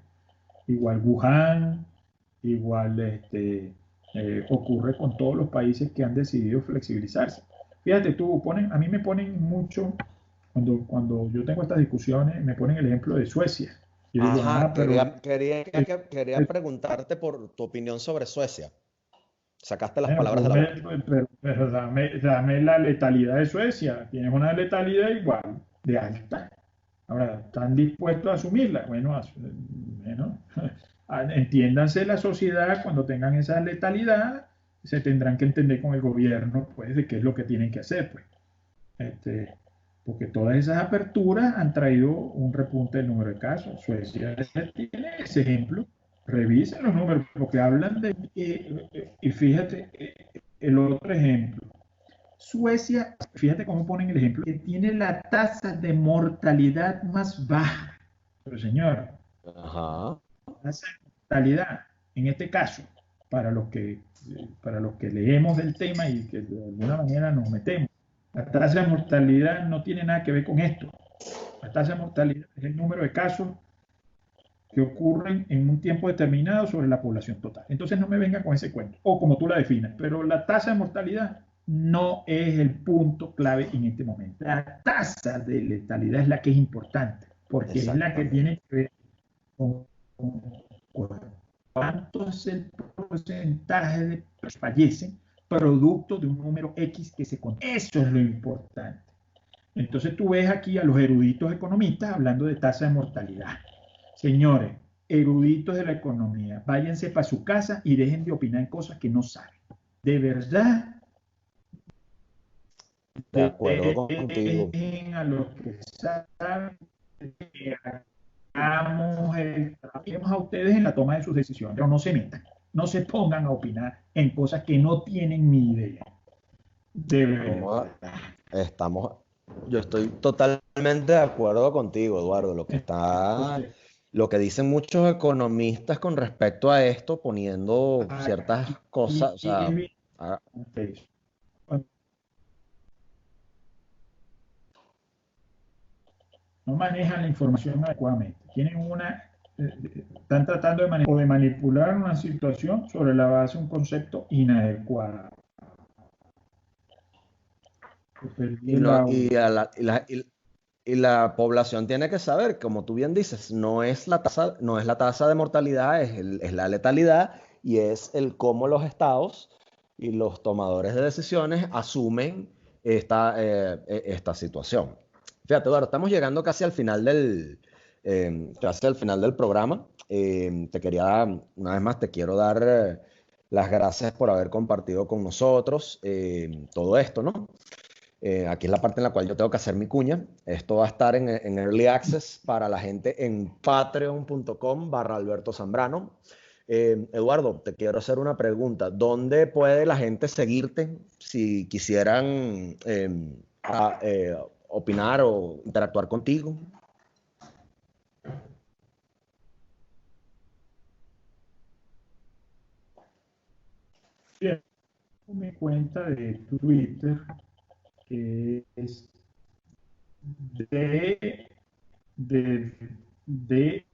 Igual Wuhan, igual ocurre con todos los países que han decidido flexibilizarse. Fíjate, a mí me ponen mucho, cuando yo tengo estas discusiones, me ponen el ejemplo de Suecia. Yo digo, Ajá, pero quería preguntarte por tu opinión sobre Suecia. Sacaste las bueno, palabras de la boca. pero dame la letalidad de Suecia. Tienes una letalidad igual, de alta. Ahora, ¿están dispuestos a asumirla? Bueno, entiéndanse la sociedad cuando tengan esa letalidad, se tendrán que entender con el gobierno, pues, de qué es lo que tienen que hacer, pues. Este, porque todas esas aperturas han traído un repunte del número de casos. Suecia tiene ese ejemplo. Revisen los números, porque hablan de... y fíjate, el otro ejemplo. Suecia, fíjate cómo ponen el ejemplo, que tiene la tasa de mortalidad más baja. Pero señor, Ajá. tasa de mortalidad, en este caso, para los que, para los que leemos del tema y que de alguna manera nos metemos, la tasa de mortalidad no tiene nada que ver con esto. La tasa de mortalidad es el número de casos que ocurren en un tiempo determinado sobre la población total. Entonces no me venga con ese cuento, o como tú la definas, pero la tasa de mortalidad no es el punto clave en este momento. La tasa de letalidad es la que es importante, porque es la que tiene Exactamente. que ver con, con cuánto es el porcentaje de los que fallecen producto de un número X que se conoce. Eso es lo importante. Entonces tú ves aquí a los eruditos economistas hablando de tasa de mortalidad. Señores, eruditos de la economía, váyanse para su casa y dejen de opinar en cosas que no saben. De verdad, De acuerdo contigo. dejen a los que saben que hagamos a ustedes en la toma de sus decisiones, pero no se metan, no se pongan a opinar en cosas que no tienen ni idea. De Vamos verdad. estamos, yo estoy totalmente de acuerdo contigo, Eduardo. Entonces, Lo que dicen muchos economistas con respecto a esto, poniendo ciertas aquí cosas, o es sea, bien ah, importante. No manejan la información adecuadamente. Están tratando de manipular una situación sobre la base de un concepto inadecuado. Perdí y el no, audio. y la población tiene que saber, como tú bien dices, no es la tasa de mortalidad, es la letalidad y es el cómo los estados y los tomadores de decisiones asumen esta situación. Fíjate, Eduardo, estamos llegando casi al final del programa. Una vez más, te quiero dar las gracias por haber compartido con nosotros todo esto, ¿no? Aquí es la parte en la cual yo tengo que hacer mi cuña. Esto va a estar en Early Access para la gente en patreon.com/Alberto Zambrano. Eduardo, te quiero hacer una pregunta. ¿Dónde puede la gente seguirte si quisieran opinar o interactuar contigo? Bien, mi cuenta de Twitter, que es de, de, de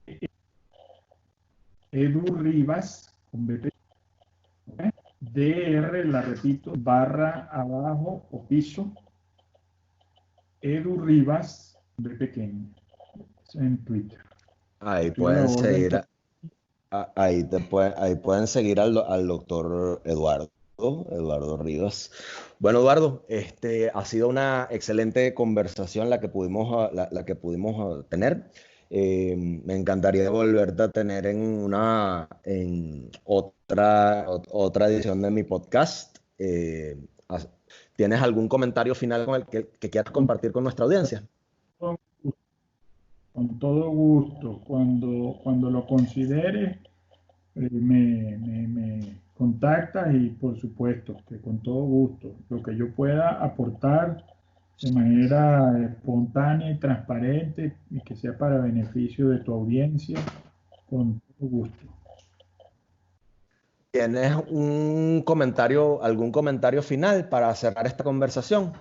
Edu Rivas, con BP, ¿ok? DR, la repito, barra abajo o piso, Edu Rivas, de pequeño, en Twitter. Ahí Estoy a la pueden orden. seguir, ahí pueden seguir al doctor Eduardo Rivas. Bueno, Eduardo, ha sido una excelente conversación la que pudimos tener. Me encantaría volverte a tener en otra edición de mi podcast. ¿Has- ¿Tienes algún comentario final con el que quieras compartir con nuestra audiencia? Con todo gusto. Cuando lo consideres, me contactas y por supuesto que con todo gusto. Lo que yo pueda aportar de manera espontánea y transparente y que sea para beneficio de tu audiencia, con todo gusto. ¿Tienes algún comentario final para cerrar esta conversación?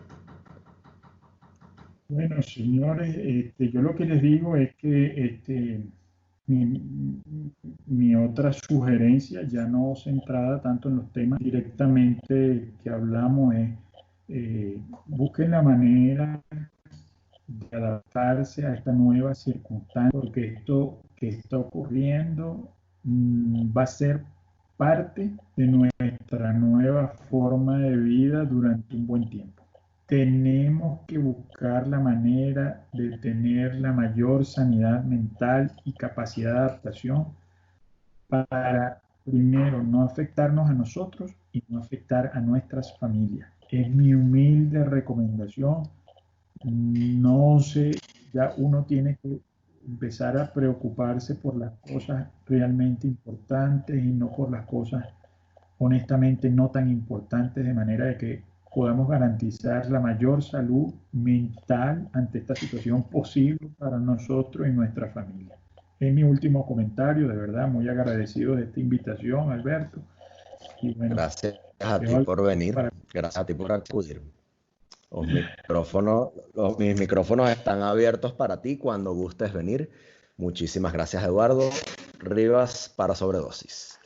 Bueno, señores, yo lo que les digo es que mi, mi otra sugerencia, ya no centrada tanto en los temas directamente que hablamos, es busquen la manera de adaptarse a esta nueva circunstancia, porque esto que está ocurriendo va a ser parte de nuestra nueva forma de vida durante un buen tiempo. Tenemos que buscar la manera de tener la mayor sanidad mental y capacidad de adaptación para, primero, no afectarnos a nosotros y no afectar a nuestras familias. Es mi humilde recomendación. No sé, ya uno tiene que empezar a preocuparse por las cosas realmente importantes y no por las cosas honestamente no tan importantes, de manera de que podamos garantizar la mayor salud mental ante esta situación posible para nosotros y nuestra familia. Es mi último comentario, de verdad, muy agradecido de esta invitación, Alberto. Y bueno, Gracias a ti dejo por venir, para... gracias a ti por acudir. Mis micrófonos están abiertos para ti cuando gustes venir. Muchísimas gracias, Eduardo Rivas, para Sobredosis.